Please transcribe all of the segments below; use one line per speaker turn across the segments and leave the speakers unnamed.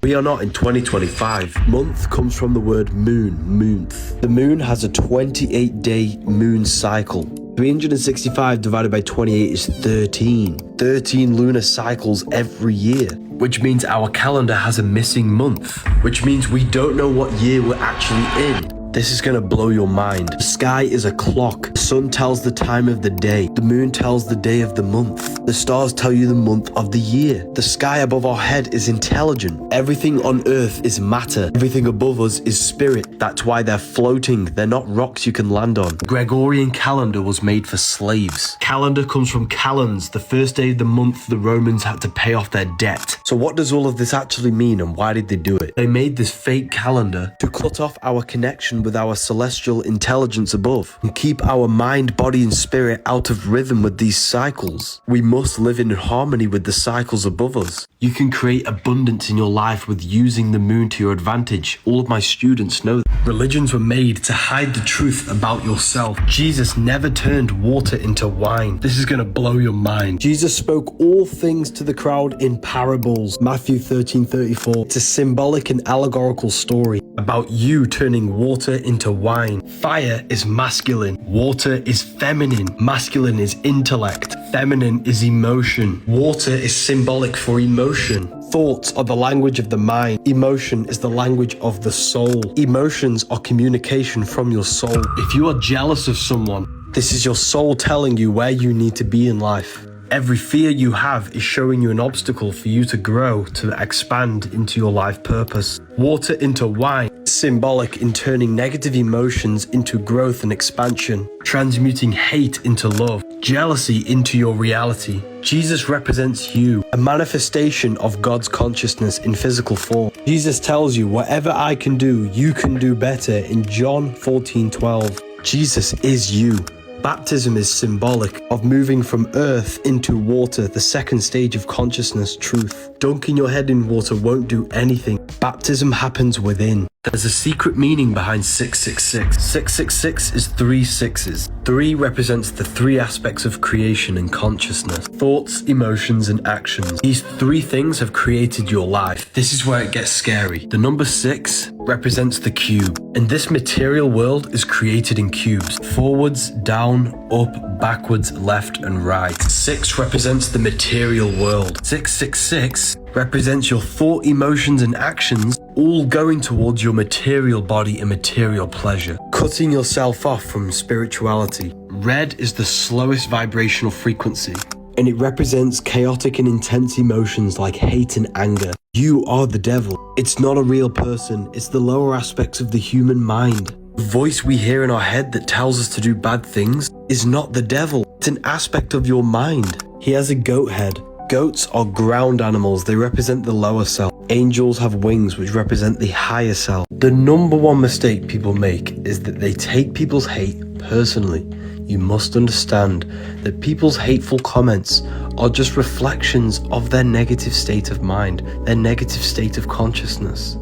We are not in 2025. Month comes from the word moon, moonth. The moon has a 28-day moon cycle. 365 divided by 28 is 13. 13 lunar cycles every year, which means our calendar has a missing month, which means we don't know what year we're actually in. This is gonna blow your mind. The sky is a clock. The sun tells the time of the day. The moon tells the day of the month. The stars tell you the month of the year. The sky above our head is intelligent. Everything on earth is matter. Everything above us is spirit. That's why they're floating. They're not rocks you can land on. The Gregorian calendar was made for slaves. Calendar comes from calends, the first day of the month the Romans had to pay off their debt. So what does all of this actually mean, and why did they do it? They made this fake calendar to cut off our connection with our celestial intelligence above and keep our mind, body and spirit out of rhythm with these cycles. We must live in harmony with the cycles above us. You can create abundance in your life with using the moon to your advantage. All of my students know that. Religions were made to hide the truth about yourself. Jesus never turned water into wine. This is gonna blow your mind. Jesus spoke all things to the crowd in parables. Matthew 13:34. It's a symbolic and allegorical story about you turning water into wine. Fire is masculine. Water is feminine. Masculine is intellect. Feminine is emotion. Water is symbolic for emotion. Thoughts are the language of the mind. Emotion is the language of the soul. Emotions are communication from your soul. If you are jealous of someone, this is your soul telling you where you need to be in life. Every fear you have is showing you an obstacle for you to grow, to expand into your life purpose. Water into wine, symbolic in turning negative emotions into growth and expansion, transmuting hate into love, jealousy into your reality. Jesus represents you, a manifestation of God's consciousness in physical form. Jesus tells you, whatever I can do, you can do better in John 14:12. Jesus is you. Baptism is symbolic of moving from earth into water, the second stage of consciousness, truth. Dunking your head in water won't do anything. Baptism happens within. There's a secret meaning behind 666. 666 is 3 sixes. 3 represents the 3 aspects of creation and consciousness: thoughts, emotions, and actions. These 3 things have created your life. This is where it gets scary. The number 6 represents the cube, and this material world is created in cubes: forwards, down, up, backwards, left, and right. 6 represents the material world. 666 represents your thought, emotions, and actions, all going towards your material body and material pleasure, cutting yourself off from spirituality. Red is the slowest vibrational frequency, and it represents chaotic and intense emotions like hate and anger. You are the devil. It's not a real person. It's the lower aspects of the human mind. The voice we hear in our head that tells us to do bad things is not the devil. It's an aspect of your mind. He has a goat head. Goats are ground animals. They represent the lower self. Angels have wings, which represent the higher self. The number one mistake people make is that they take people's hate personally. You must understand that people's hateful comments are just reflections of their negative state of mind, their negative state of consciousness.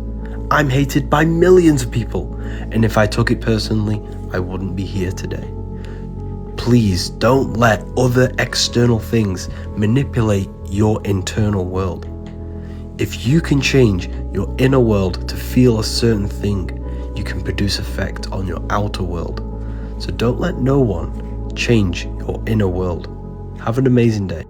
I'm hated by millions of people, and if I took it personally, I wouldn't be here today. Please don't let other external things manipulate your internal world. If you can change your inner world to feel a certain thing, you can produce effect on your outer world. So don't let no one change your inner world. Have an amazing day.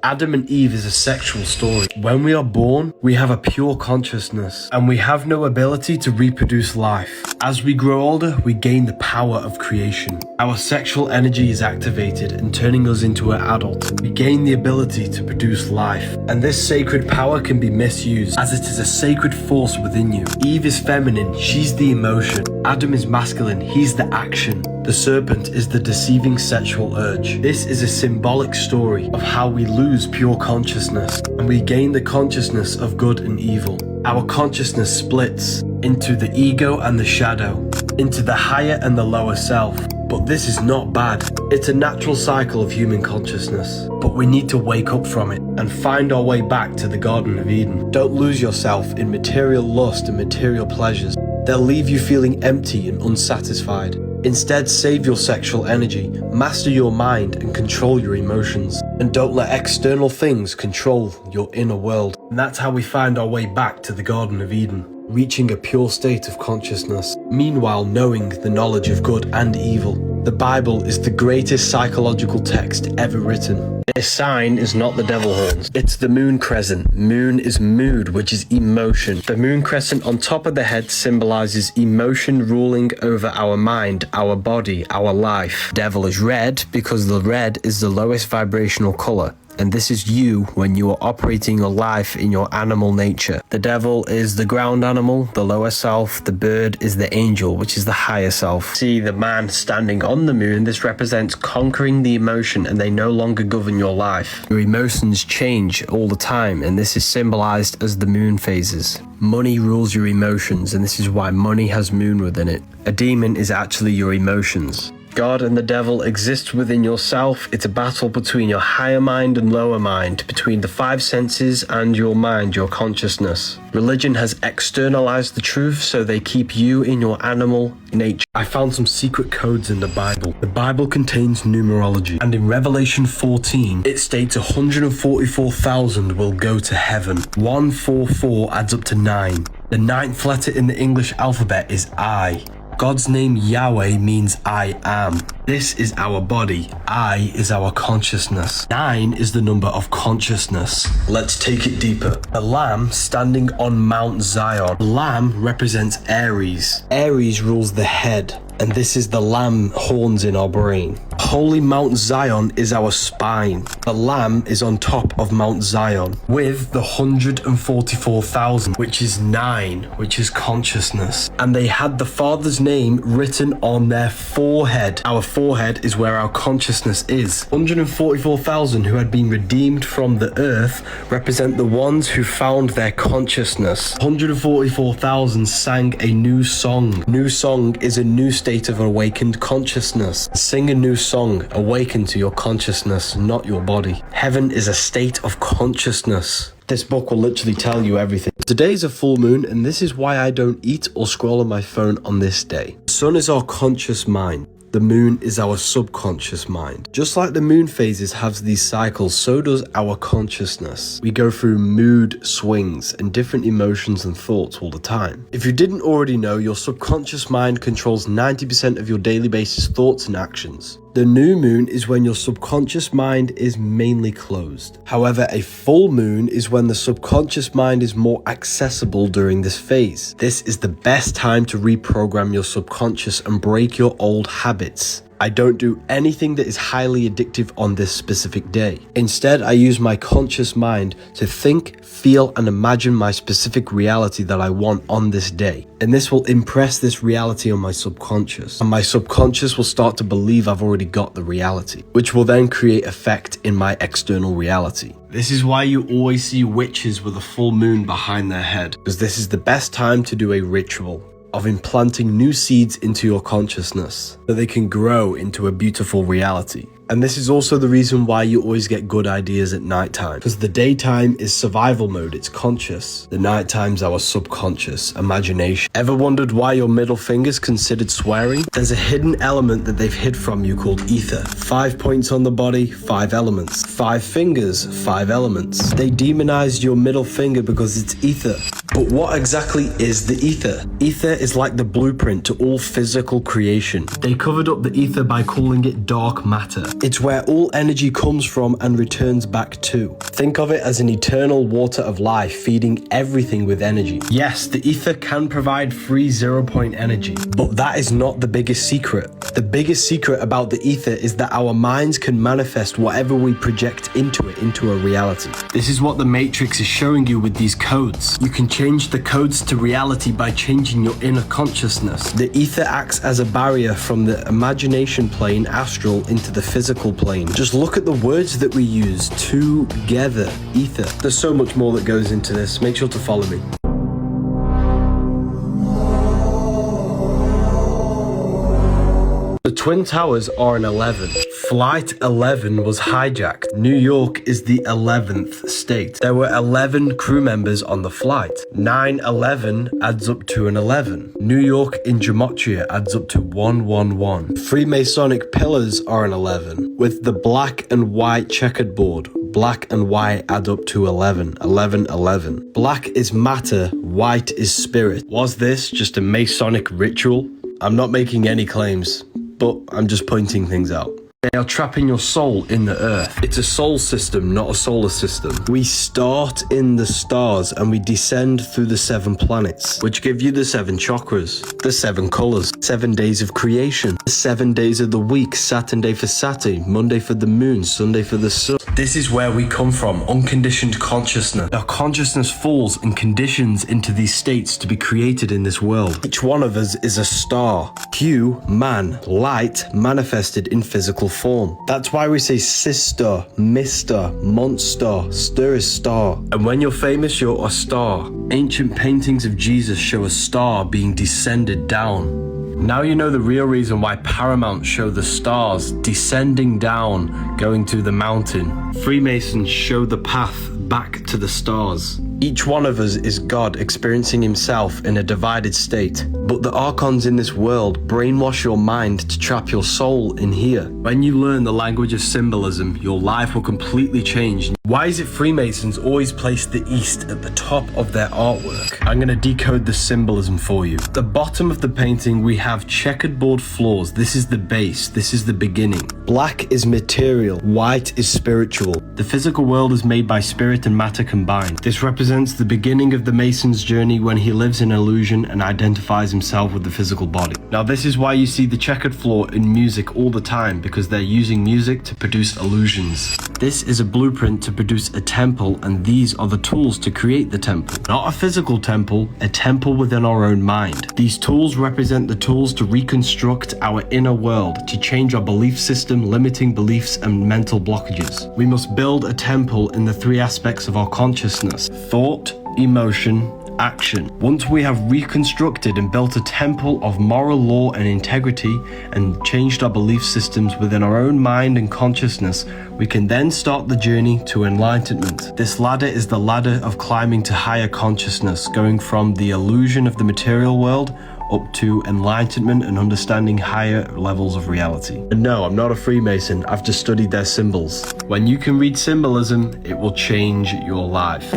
Adam and Eve is a sexual story. When we are born, we have a pure consciousness, and we have no ability to reproduce life. As we grow older, we gain the power of creation. Our sexual energy is activated and turning us into an adult. We gain the ability to produce life, and this sacred power can be misused as it is a sacred force within you. Eve is feminine, she's the emotion. Adam is masculine, he's the action. The serpent is the deceiving sexual urge. This is a symbolic story of how we lose pure consciousness and we gain the consciousness of good and evil. Our consciousness splits into the ego and the shadow, into the higher and the lower self. But this is not bad. It's a natural cycle of human consciousness. But we need to wake up from it and find our way back to the Garden of Eden. Don't lose yourself in material lust and material pleasures. They'll leave you feeling empty and unsatisfied. Instead, save your sexual energy, master your mind and control your emotions. And don't let external things control your inner world. And that's how we find our way back to the Garden of Eden, reaching a pure state of consciousness, meanwhile knowing the knowledge of good and evil. The Bible is the greatest psychological text ever written. This sign is not the devil horns, it's the moon crescent. Moon is mood, which is emotion. The moon crescent on top of the head symbolizes emotion ruling over our mind, our body, our life. Devil is red because the red is the lowest vibrational color. And this is you when you are operating your life in your animal nature. The devil is the ground animal, the lower self. The bird is the angel, which is the higher self. See the man standing on the moon. This represents conquering the emotion, and they no longer govern your life. Your emotions change all the time, and this is symbolized as the moon phases. Money rules your emotions, and this is why money has moon within it. A demon is actually your emotions. God and the devil exist within yourself. It's a battle between your higher mind and lower mind, between the five senses and your mind, your consciousness. Religion has externalized the truth, so they keep you in your animal nature. I found some secret codes in the Bible. The Bible contains numerology, and in Revelation 14, it states 144,000 will go to heaven. 144 adds up to 9. The 9th letter in the English alphabet is I. God's name Yahweh means I am. This is our body. I is our consciousness. 9 is the number of consciousness. Let's take it deeper. The lamb standing on Mount Zion. The lamb represents Aries. Aries rules the head, and this is the lamb horns in our brain. Holy Mount Zion is our spine. The lamb is on top of Mount Zion with the 144,000, which is 9, which is consciousness. And they had the Father's name written on their forehead. Our forehead is where our consciousness is. 144,000 who had been redeemed from the earth represent the ones who found their consciousness. 144,000 sang a new song. New song is a new state of awakened consciousness. Sing a new song, awaken to your consciousness, not your body. Heaven is a state of consciousness. This book will literally tell you everything. Today is a full moon, and this is why I don't eat or scroll on my phone on this day. The sun is our conscious mind. The moon is our subconscious mind. Just like the moon phases have these cycles, so does our consciousness. We go through mood swings and different emotions and thoughts all the time. If you didn't already know, your subconscious mind controls 90% of your daily basis thoughts and actions. The new moon is when your subconscious mind is mainly closed. However, a full moon is when the subconscious mind is more accessible during this phase. This is the best time to reprogram your subconscious and break your old habits. I don't do anything that is highly addictive on this specific day. Instead, I use my conscious mind to think, feel, and imagine my specific reality that I want on this day. And this will impress this reality on my subconscious. And my subconscious will start to believe I've already got the reality, which will then create effect in my external reality. This is why you always see witches with a full moon behind their head, because this is the best time to do a ritual of implanting new seeds into your consciousness so they can grow into a beautiful reality. And this is also the reason why you always get good ideas at nighttime, because the daytime is survival mode, it's conscious. The nighttime's our subconscious, imagination. Ever wondered why your middle finger's considered swearing? There's a hidden element that they've hid from you called ether. 5 points on the body, 5 elements. 5 fingers, 5 elements. They demonized your middle finger because it's ether. But what exactly is the ether? Ether is like the blueprint to all physical creation. They covered up the ether by calling it dark matter. It's where all energy comes from and returns back to. Think of it as an eternal water of life feeding everything with energy. Yes, the ether can provide free 0-point energy, but that is not the biggest secret. The biggest secret about the ether is that our minds can manifest whatever we project into it into a reality. This is what the Matrix is showing you with these codes. You can change the codes to reality by changing your inner consciousness. The ether acts as a barrier from the imagination plane astral into the physical plane. Just look at the words that we use. Together. Ether. There's so much more that goes into this. Make sure to follow me. The Twin Towers are an 11. Flight 11 was hijacked. New York is the 11th state. There were 11 crew members on the flight. 9/11 adds up to an 11. New York in gematria adds up to 111. Freemasonic pillars are an 11. With the black and white checkered board, black and white add up to 11. 11, 11. Black is matter, white is spirit. Was this just a Masonic ritual? I'm not making any claims, but I'm just pointing things out. They are trapping your soul in the earth. It's a soul system, not a solar system. We start in the stars and we descend through the 7 planets, which give you the 7 chakras, the 7 colors, 7 days of creation, the 7 days of the week, Saturday for Saturn, Monday for the moon, Sunday for the sun. This is where we come from, unconditioned consciousness. Our consciousness falls and conditions into these states to be created in this world. Each one of us is a star. Hue, man, light, manifested in physical form. That's why we say sister, mister, monster, stir a star. And when you're famous, you're a star. Ancient paintings of Jesus show a star being descended down. Now you know the real reason why Paramount show the stars descending down, going to the mountain. Freemasons show the path back to the stars. Each one of us is God experiencing himself in a divided state. But the archons in this world brainwash your mind to trap your soul in here. When you learn the language of symbolism, your life will completely change. Why is it Freemasons always place the East at the top of their artwork? I'm going to decode the symbolism for you. At the bottom of the painting, we have checkered board floors. This is the base. This is the beginning. Black is material. White is spiritual. The physical world is made by spirit and matter combined. This represents the beginning of the Mason's journey when he lives in illusion and identifies himself with the physical body. Now this is why you see the checkered floor in music all the time, because they're using music to produce illusions. This is a blueprint to produce a temple, and these are the tools to create the temple. Not a physical temple, a temple within our own mind. These tools represent the tools to reconstruct our inner world, to change our belief system, limiting beliefs and mental blockages. We must build a temple in the 3 aspects of our consciousness: thought, emotion, action. Once we have reconstructed and built a temple of moral law and integrity and changed our belief systems within our own mind and consciousness, we can then start the journey to enlightenment. This ladder is the ladder of climbing to higher consciousness, going from the illusion of the material world up to enlightenment and understanding higher levels of reality. And no, I'm not a Freemason, I've just studied their symbols. When you can read symbolism, it will change your life.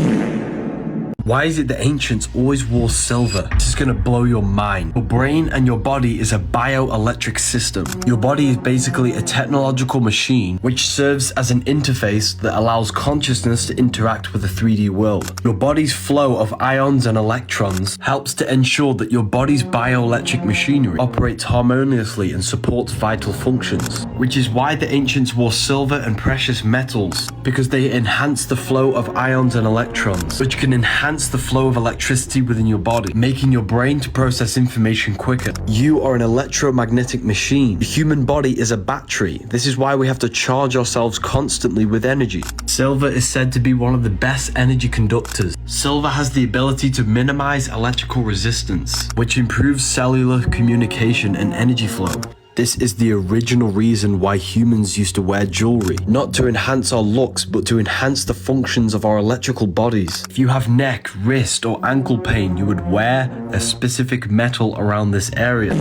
Why is it the ancients always wore silver? This is gonna blow your mind. Your brain and your body is a bioelectric system. Your body is basically a technological machine which serves as an interface that allows consciousness to interact with the 3D world. Your body's flow of ions and electrons helps to ensure that your body's bioelectric machinery operates harmoniously and supports vital functions. Which is why the ancients wore silver and precious metals, because they enhance the flow of ions and electrons, which can enhance the flow of electricity within your body, making your brain to process information quicker. You are an electromagnetic machine. The human body is a battery. This is why we have to charge ourselves constantly with energy. Silver is said to be one of the best energy conductors. Silver has the ability to minimize electrical resistance, which improves cellular communication and energy flow. This is the original reason why humans used to wear jewelry. Not to enhance our looks, but to enhance the functions of our electrical bodies. If you have neck, wrist, or ankle pain, you would wear a specific metal around this area.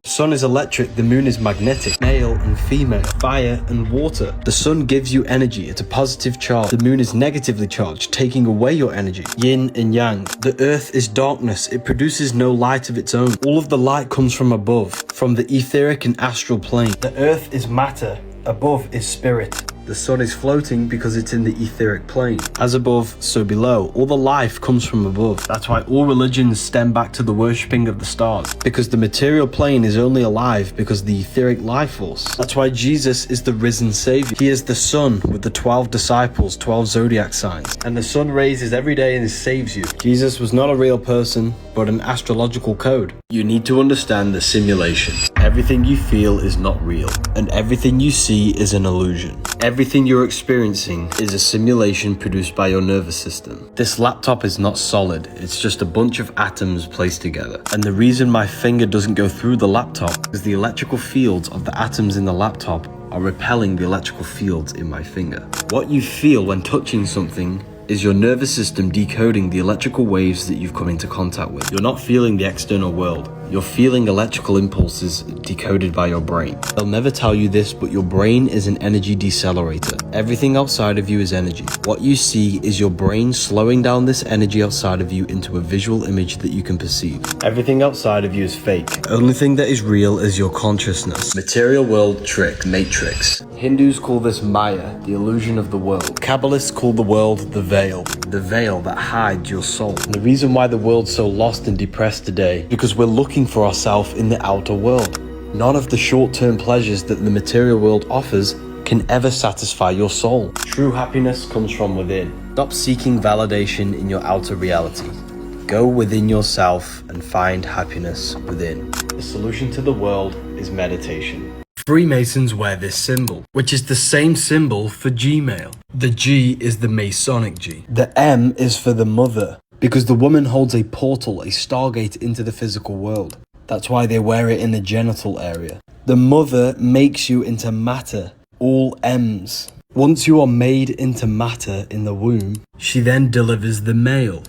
Sun is electric, the moon is magnetic, male and female, fire and water. The sun gives you energy, it's a positive charge. The moon is negatively charged, taking away your energy. Yin and yang. The earth is darkness, it produces no light of its own. All of the light comes from above, from the etheric and astral plane. The earth is matter, above is spirit. The sun is floating because it's in the etheric plane. As above, so below. All the life comes from above. That's why all religions stem back to the worshipping of the stars. Because the material plane is only alive because of the etheric life force. That's why Jesus is the risen savior. He is the sun with the 12 disciples, 12 Zodiac signs. And the sun raises every day and saves you. Jesus was not a real person, but an astrological code. You need to understand the simulation. Everything you feel is not real, and everything you see is an illusion. Everything you're experiencing is a simulation produced by your nervous system. This laptop is not solid, it's just a bunch of atoms placed together. And the reason my finger doesn't go through the laptop is the electrical fields of the atoms in the laptop are repelling the electrical fields in my finger. What you feel when touching something is your nervous system decoding the electrical waves that you've come into contact with. You're not feeling the external world. You're feeling electrical impulses decoded by your brain. They'll never tell you this, but your brain is an energy decelerator. Everything outside of you is energy. What you see is your brain slowing down this energy outside of you into a visual image that you can perceive. Everything outside of you is fake. The only thing that is real is your consciousness. Material world trick, matrix. Hindus call this Maya, the illusion of the world. Kabbalists call the world the veil that hides your soul. And the reason why the world's so lost and depressed today, because we're looking for ourselves in the outer world. None of the short-term pleasures that the material world offers can ever satisfy your soul. True happiness comes from within. Stop seeking validation in your outer reality. Go within yourself and find happiness within. The solution to the world is meditation. Freemasons wear this symbol, which is the same symbol for Gmail. The G is the Masonic G. The M is for the mother, because the woman holds a portal, a stargate into the physical world. That's why they wear it in the genital area. The mother makes you into matter, all M's. Once you are made into matter in the womb, she then delivers the male.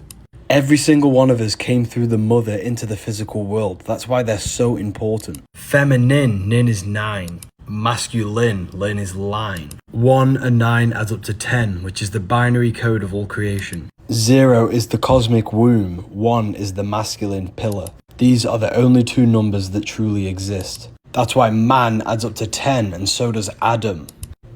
Every single one of us came through the mother into the physical world. That's why they're so important. Feminine, nin is 9. Masculine, lin is line. 1 and 9 adds up to 10, which is the binary code of all creation. 0 is the cosmic womb. 1 is the masculine pillar. These are the only two numbers that truly exist. That's why man adds up to 10, and so does Adam.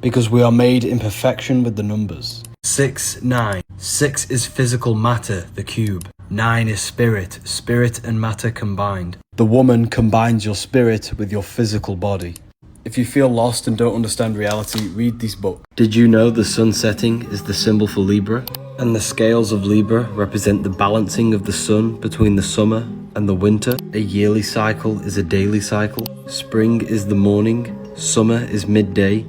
Because we are made in perfection with the numbers. 6, 9. 6 is physical matter, the cube. 9 is spirit, spirit and matter combined. The woman combines your spirit with your physical body. If you feel lost and don't understand reality, read this book. Did you know the sun setting is the symbol for Libra? And the scales of Libra represent the balancing of the sun between the summer and the winter. A yearly cycle is a daily cycle. Spring is the morning, summer is midday,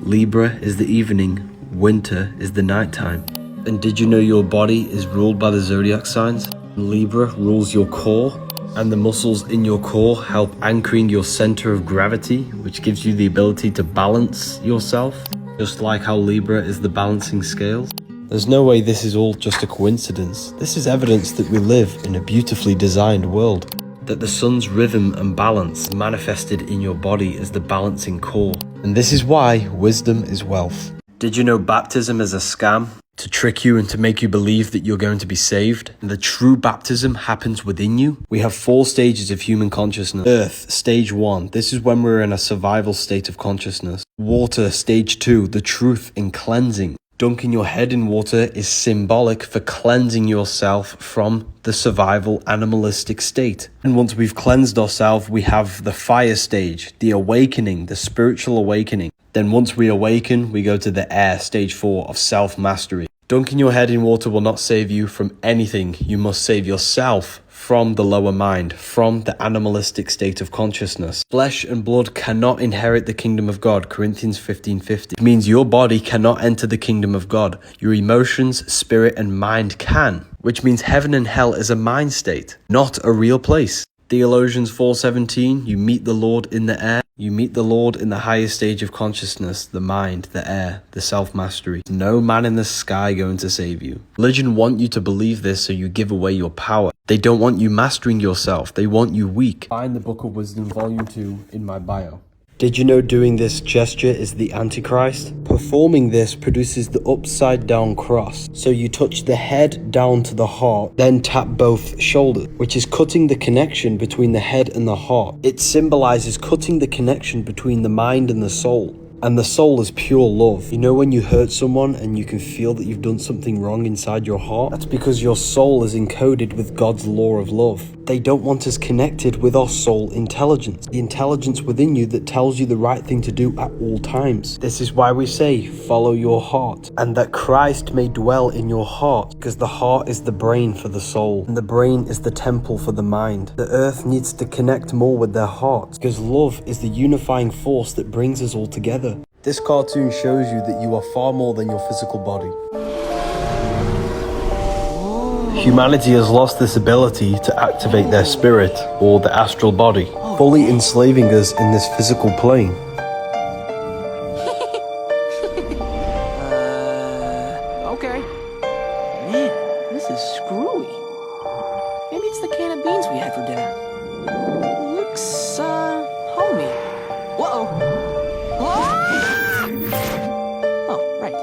Libra is the evening, winter is the nighttime. And did you know your body is ruled by the Zodiac signs? Libra rules your core, and the muscles in your core help anchoring your center of gravity, which gives you the ability to balance yourself, just like how Libra is the balancing scales. There's no way this is all just a coincidence. This is evidence that we live in a beautifully designed world. That the sun's rhythm and balance manifested in your body as the balancing core. And this is why wisdom is wealth. Did you know baptism is a scam? To trick you and to make you believe that you're going to be saved. And the true baptism happens within you. We have 4 stages of human consciousness. Earth, stage 1. This is when we're in a survival state of consciousness. Water, stage 2. The truth in cleansing. Dunking your head in water is symbolic for cleansing yourself from the survival animalistic state. And once we've cleansed ourselves, we have the fire stage, the awakening, the spiritual awakening. Then once we awaken, we go to the air, stage 4 of self-mastery. Dunking your head in water will not save you from anything. You must save yourself from the lower mind, from the animalistic state of consciousness. Flesh and blood cannot inherit the kingdom of God, Corinthians 15:50. It means your body cannot enter the kingdom of God. Your emotions, spirit and mind can, which means heaven and hell is a mind state, not a real place. Theologians 4:17, you meet the Lord in the air. You meet the Lord in the highest stage of consciousness, the mind, the air, the self-mastery. No man in the sky going to save you. Religion want you to believe this so you give away your power. They don't want you mastering yourself. They want you weak. Find the Book of Wisdom, Volume 2 in my bio. Did you know doing this gesture is the Antichrist? Performing this produces the upside down cross. So you touch the head down to the heart, then tap both shoulders, which is cutting the connection between the head and the heart. It symbolizes cutting the connection between the mind and the soul. And the soul is pure love. You know when you hurt someone and you can feel that you've done something wrong inside your heart? That's because your soul is encoded with God's law of love. They don't want us connected with our soul intelligence. The intelligence within you that tells you the right thing to do at all times. This is why we say, follow your heart. And that Christ may dwell in your heart. Because the heart is the brain for the soul. And the brain is the temple for the mind. The earth needs to connect more with their heart. Because love is the unifying force that brings us all together. This cartoon shows you that you are far more than your physical body. Humanity has lost this ability to activate their spirit, or the astral body, fully enslaving us in this physical plane.
Okay. Man, this is screwy. Maybe it's the can of beans we had for dinner. Looks, homey. Whoa! Oh, right.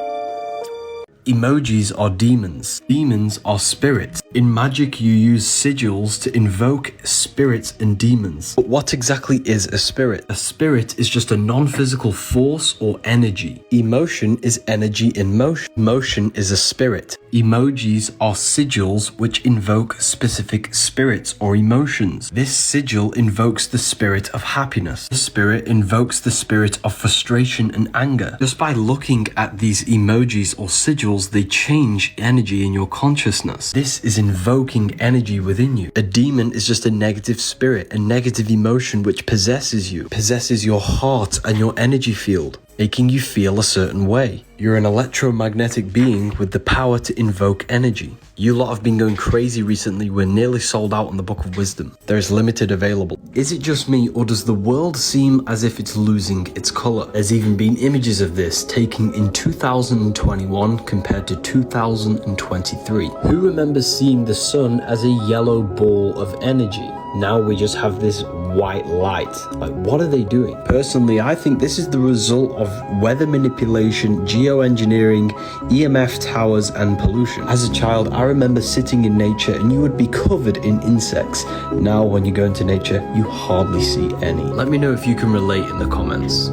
Emojis are demons. Demons are spirits. In magic, you use sigils to invoke spirits and demons. But what exactly is a spirit? A spirit is just a non-physical force or energy. Emotion is energy in motion. Motion is a spirit. Emojis are sigils which invoke specific spirits or emotions. This sigil invokes the spirit of happiness. The spirit invokes the spirit of frustration and anger. Just by looking at these emojis or sigils, they change energy in your consciousness. This is invoking energy within you. A demon is just a negative spirit, a negative emotion which possesses you, possesses your heart and your energy field, making you feel a certain way. You're an electromagnetic being with the power to invoke energy. You lot have been going crazy recently. We're nearly sold out on the Book of Wisdom. There's limited available. Is it just me, or does the world seem as if it's losing its color? There's even been images of this taken in 2021 compared to 2023. Who remembers seeing the sun as a yellow ball of energy? Now we just have this white light. Like, what are they doing? Personally, I think this is the result of weather manipulation, geoengineering, EMF towers, and pollution. As a child, I remember sitting in nature and you would be covered in insects. Now, when you go into nature, you hardly see any. Let me know if you can relate in the comments.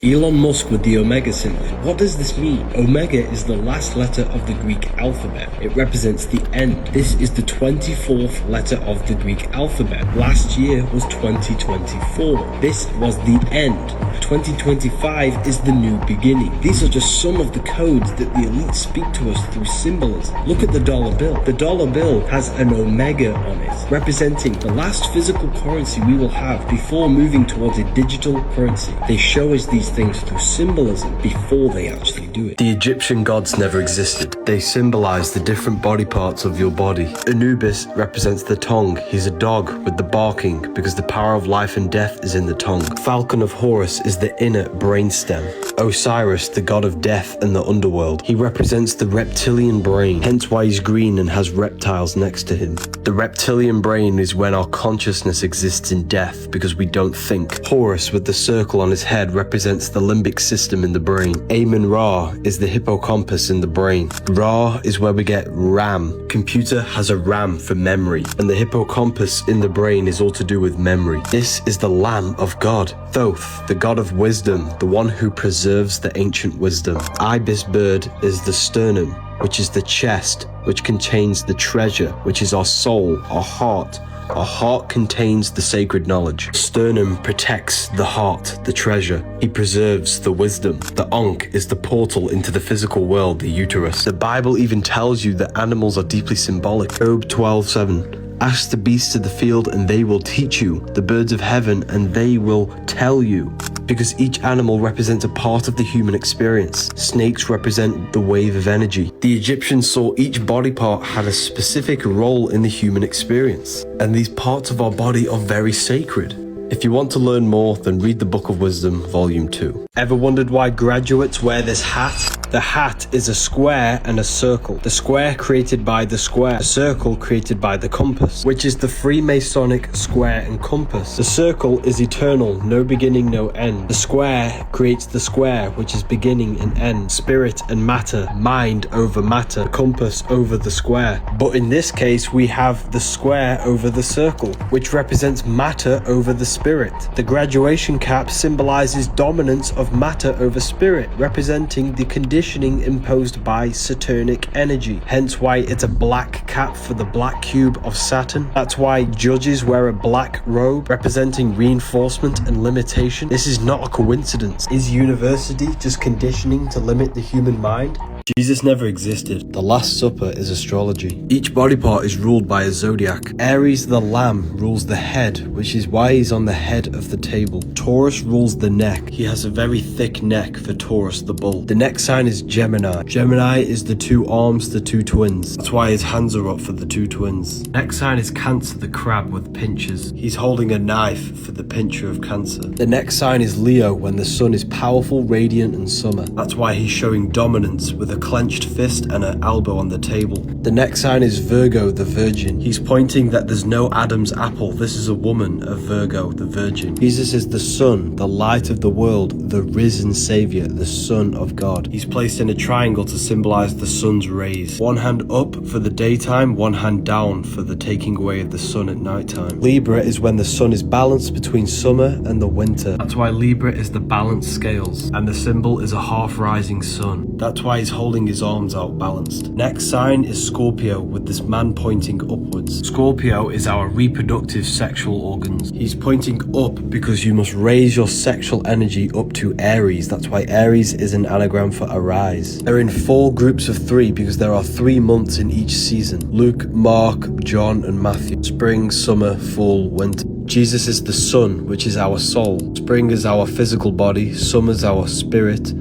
Elon Musk with the Omega symbol. What does this mean? Omega is the last letter of the Greek alphabet. It represents the end. This is the 24th letter of the Greek alphabet. Last year was 2024. This was the end. 2025 is the new beginning. These are just some of the codes that the elite speak to us through symbolism. Look at the dollar bill. The dollar bill has an omega on it, representing the last physical currency we will have before moving towards a digital currency. They show us these things through symbolism before they actually do it. The Egyptian gods never existed. They symbolize the different body parts of your body. Anubis represents the tongue. He's a dog with the barking because the power of life and death is in the tongue. Falcon of Horus is the inner brainstem. Osiris, the god of death and the underworld. He represents the reptilian brain, hence why he's green and has reptiles next to him. The reptilian brain is when our consciousness exists in death because we don't think. Horus with the circle on his head represents the limbic system in the brain. Amun-Ra is the hippocampus in the brain. Ra is where we get RAM. Computer has a RAM for memory, and the hippocampus in the brain is all to do with memory. This is the Lamb of God. Thoth, the god of wisdom, the one who preserves the ancient wisdom. Ibis bird is the sternum, which is the chest, which contains the treasure, which is our soul, our heart. Our heart contains the sacred knowledge. Sternum protects the heart, the treasure. He preserves the wisdom. The Ankh is the portal into the physical world, the uterus. The Bible even tells you that animals are deeply symbolic. Job 12:7. Ask the beasts of the field and they will teach you, the birds of heaven and they will tell you. Because each animal represents a part of the human experience. Snakes represent the wave of energy. The Egyptians saw each body part had a specific role in the human experience. And these parts of our body are very sacred. If you want to learn more, then read the Book of Wisdom, Volume 2. Ever wondered why graduates wear this hat? The hat is a square and a circle. The square created by the square. The circle created by the compass, which is the Freemasonic square and compass. The circle is eternal, no beginning, no end. The square creates the square, which is beginning and end. Spirit and matter, mind over matter, the compass over the square. But in this case, we have the square over the circle, which represents matter over the spirit. The graduation cap symbolizes dominance of matter over spirit, representing the conditioning imposed by Saturnic energy. Hence why it's a black cap for the black cube of Saturn. That's why judges wear a black robe, representing reinforcement and limitation. This is not a coincidence. Is university just conditioning to limit the human mind? Jesus never existed. The Last Supper is astrology. Each body part is ruled by a zodiac. Aries the lamb rules the head, which is why he's on the head of the table. Taurus rules the neck. He has a very thick neck for Taurus the bull. The next sign is Gemini. Gemini is the two arms, the two twins. That's why his hands are up for the two twins. Next sign is Cancer the crab with pinchers. He's holding a knife for the pincher of Cancer. The next sign is Leo when the sun is powerful, radiant and summer. That's why he's showing dominance with a clenched fist and an elbow on the table. The next sign is Virgo the virgin. He's pointing that there's no Adam's apple. This is a woman, a Virgo the virgin. Jesus is the sun, the light of the world, the risen savior, the son of God. He's placed in a triangle to symbolize the sun's rays. One hand up for the daytime, one hand down for the taking away of the sun at nighttime. Libra is when the sun is balanced between summer and the winter. That's why Libra is the balanced scales, and the symbol is a half rising sun. That's why he's holding his arms out balanced. Next sign is Scorpio with this man pointing upwards. Scorpio is our reproductive sexual organs. He's pointing up because you must raise your sexual energy up to Aries. That's why Aries is an anagram for arise. They're in 4 groups of 3 because there are 3 months in each season. Luke, Mark, John and Matthew. Spring, summer, fall, winter. Jesus is the sun, which is our soul. Spring is our physical body. Summer is our spirit.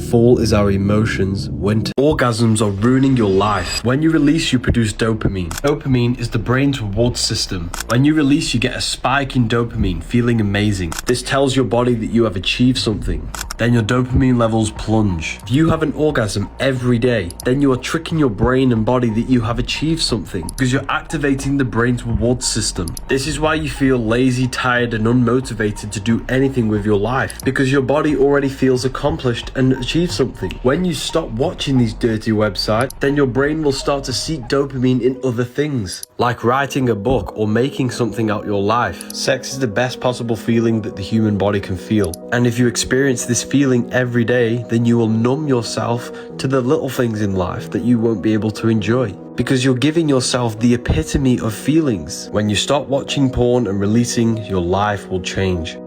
Fall is our emotions. Winter. Orgasms are ruining your life. When you release, you produce dopamine. Dopamine is the brain's reward system. When you release, you get a spike in dopamine, feeling amazing. This tells your body that you have achieved something. Then your dopamine levels plunge. If you have an orgasm every day, then you are tricking your brain and body that you have achieved something because you're activating the brain's reward system. This is why you feel lazy, tired, and unmotivated to do anything with your life because your body already feels accomplished and achieved something. When you stop watching these dirty websites, then your brain will start to seek dopamine in other things, like writing a book or making something out your life. Sex is the best possible feeling that the human body can feel. And if you experience this feeling every day, then you will numb yourself to the little things in life that you won't be able to enjoy. Because you're giving yourself the epitome of feelings. When you stop watching porn and releasing, your life will change.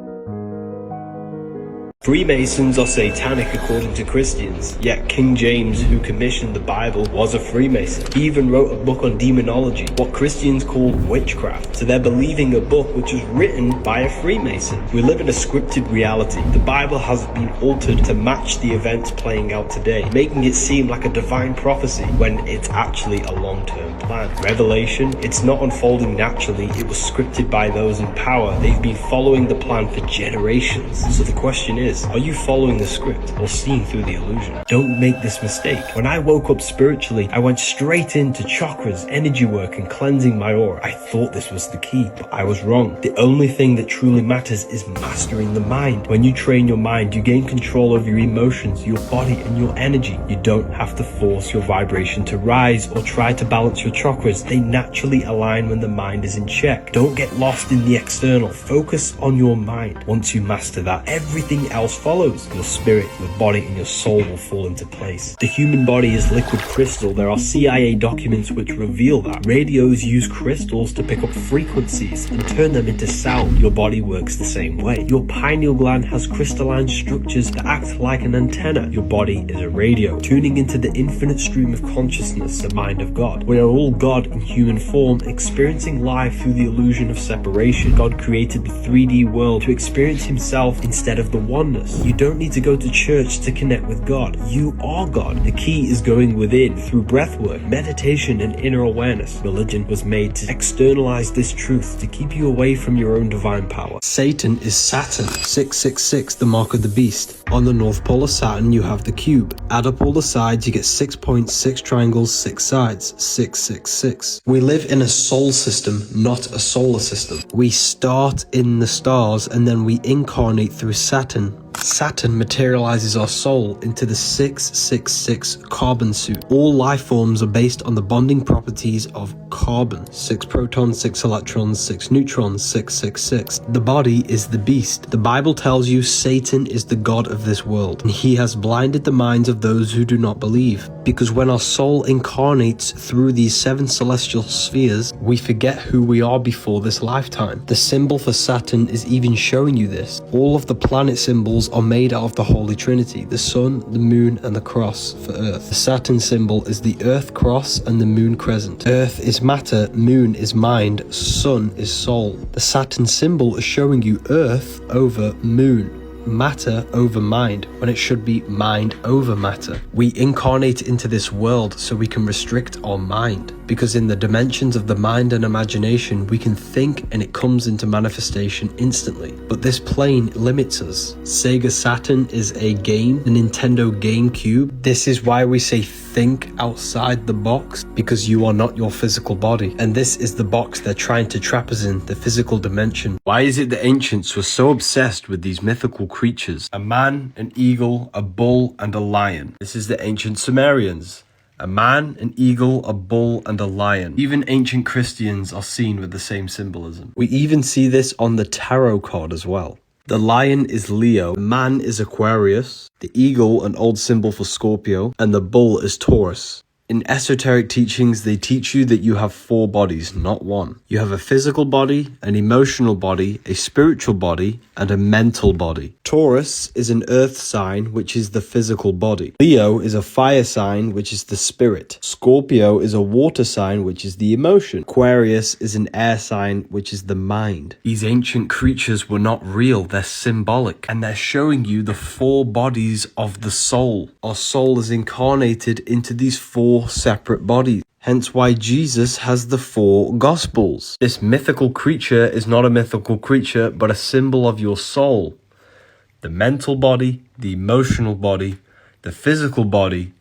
Freemasons are satanic according to Christians, yet King James, who commissioned the Bible, was a Freemason. He even wrote a book on demonology, what Christians call witchcraft. So they're believing a book which was written by a Freemason. We live in a scripted reality. The Bible has been altered to match the events playing out today, making it seem like a divine prophecy when it's actually a long-term plan. Revelation, it's not unfolding naturally, it was scripted by those in power. They've been following the plan for generations. So the question is, are you following the script or seeing through the illusion? Don't make this mistake. When I woke up spiritually, I went straight into chakras, energy work, and cleansing my aura. I thought this was the key, but I was wrong. The only thing that truly matters is mastering the mind. When you train your mind, you gain control over your emotions, your body, and your energy. You don't have to force your vibration to rise or try to balance your chakras. They naturally align when the mind is in check. Don't get lost in the external. Focus on your mind. Once you master that, everything else follows. Your spirit, your body, and your soul will fall into place. The human body is liquid crystal. There are CIA documents which reveal that. Radios use crystals to pick up frequencies and turn them into sound. Your body works the same way. Your pineal gland has crystalline structures that act like an antenna. Your body is a radio, tuning into the infinite stream of consciousness, the mind of God. We are all God in human form, experiencing life through the illusion of separation. God created the 3D world to experience himself instead of the oneness. You don't need to go to church to connect with God. You are God. The key is going within through breathwork, meditation, and inner awareness. Religion was made to externalize this truth to keep you away from your own divine power. Satan is Saturn. 666, the mark of the beast. On the North Pole of Saturn, you have the cube. Add up all the sides, you get 6 points, 6 triangles, 6 sides. 666. We live in a soul system, not a solar system. We start in the stars and then we incarnate through Saturn. Saturn materializes our soul into the 666 carbon suit. All life forms are based on the bonding properties of carbon. 6 protons, 6 electrons, 6 neutrons, 666. The body is the beast. The Bible tells you Satan is the god of this world, and he has blinded the minds of those who do not believe. Because when our soul incarnates through these 7 celestial spheres, we forget who we are before this lifetime. The symbol for Saturn is even showing you this. All of the planet symbols are made out of the Holy Trinity, the sun, the moon, and the cross for Earth. The Saturn symbol is the Earth cross and the moon crescent. Earth is matter, moon is mind, sun is soul. The Saturn symbol is showing you Earth over moon, matter over mind, when it should be mind over matter. We incarnate into this world so we can restrict our mind, because in the dimensions of the mind and imagination we can think and it comes into manifestation instantly. But this plane limits us. Sega Saturn is a game, the Nintendo GameCube. This is why we say think outside the box, because you are not your physical body, and this is the box they're trying to trap us in, the physical dimension. Why is it the ancients were so obsessed with these mythical creatures? A man, an eagle, a bull, and a lion. This is the ancient Sumerians. A man, an eagle, a bull, and a lion. Even ancient Christians are seen with the same symbolism. We even see this on the tarot card as well. The lion is Leo, the man is Aquarius, the eagle an old symbol for Scorpio, and the bull is Taurus. In esoteric teachings, they teach you that you have 4 bodies, not one. You have a physical body, an emotional body, a spiritual body, and a mental body. Taurus is an earth sign, which is the physical body. Leo is a fire sign, which is the spirit. Scorpio is a water sign, which is the emotion. Aquarius is an air sign, which is the mind. These ancient creatures were not real, they're symbolic, and they're showing you the 4 bodies of the soul. Our soul is incarnated into these 4 separate bodies. Hence why Jesus has the 4 Gospels. This mythical creature is not a mythical creature, but a symbol of your soul. The mental body, the emotional body, the physical body,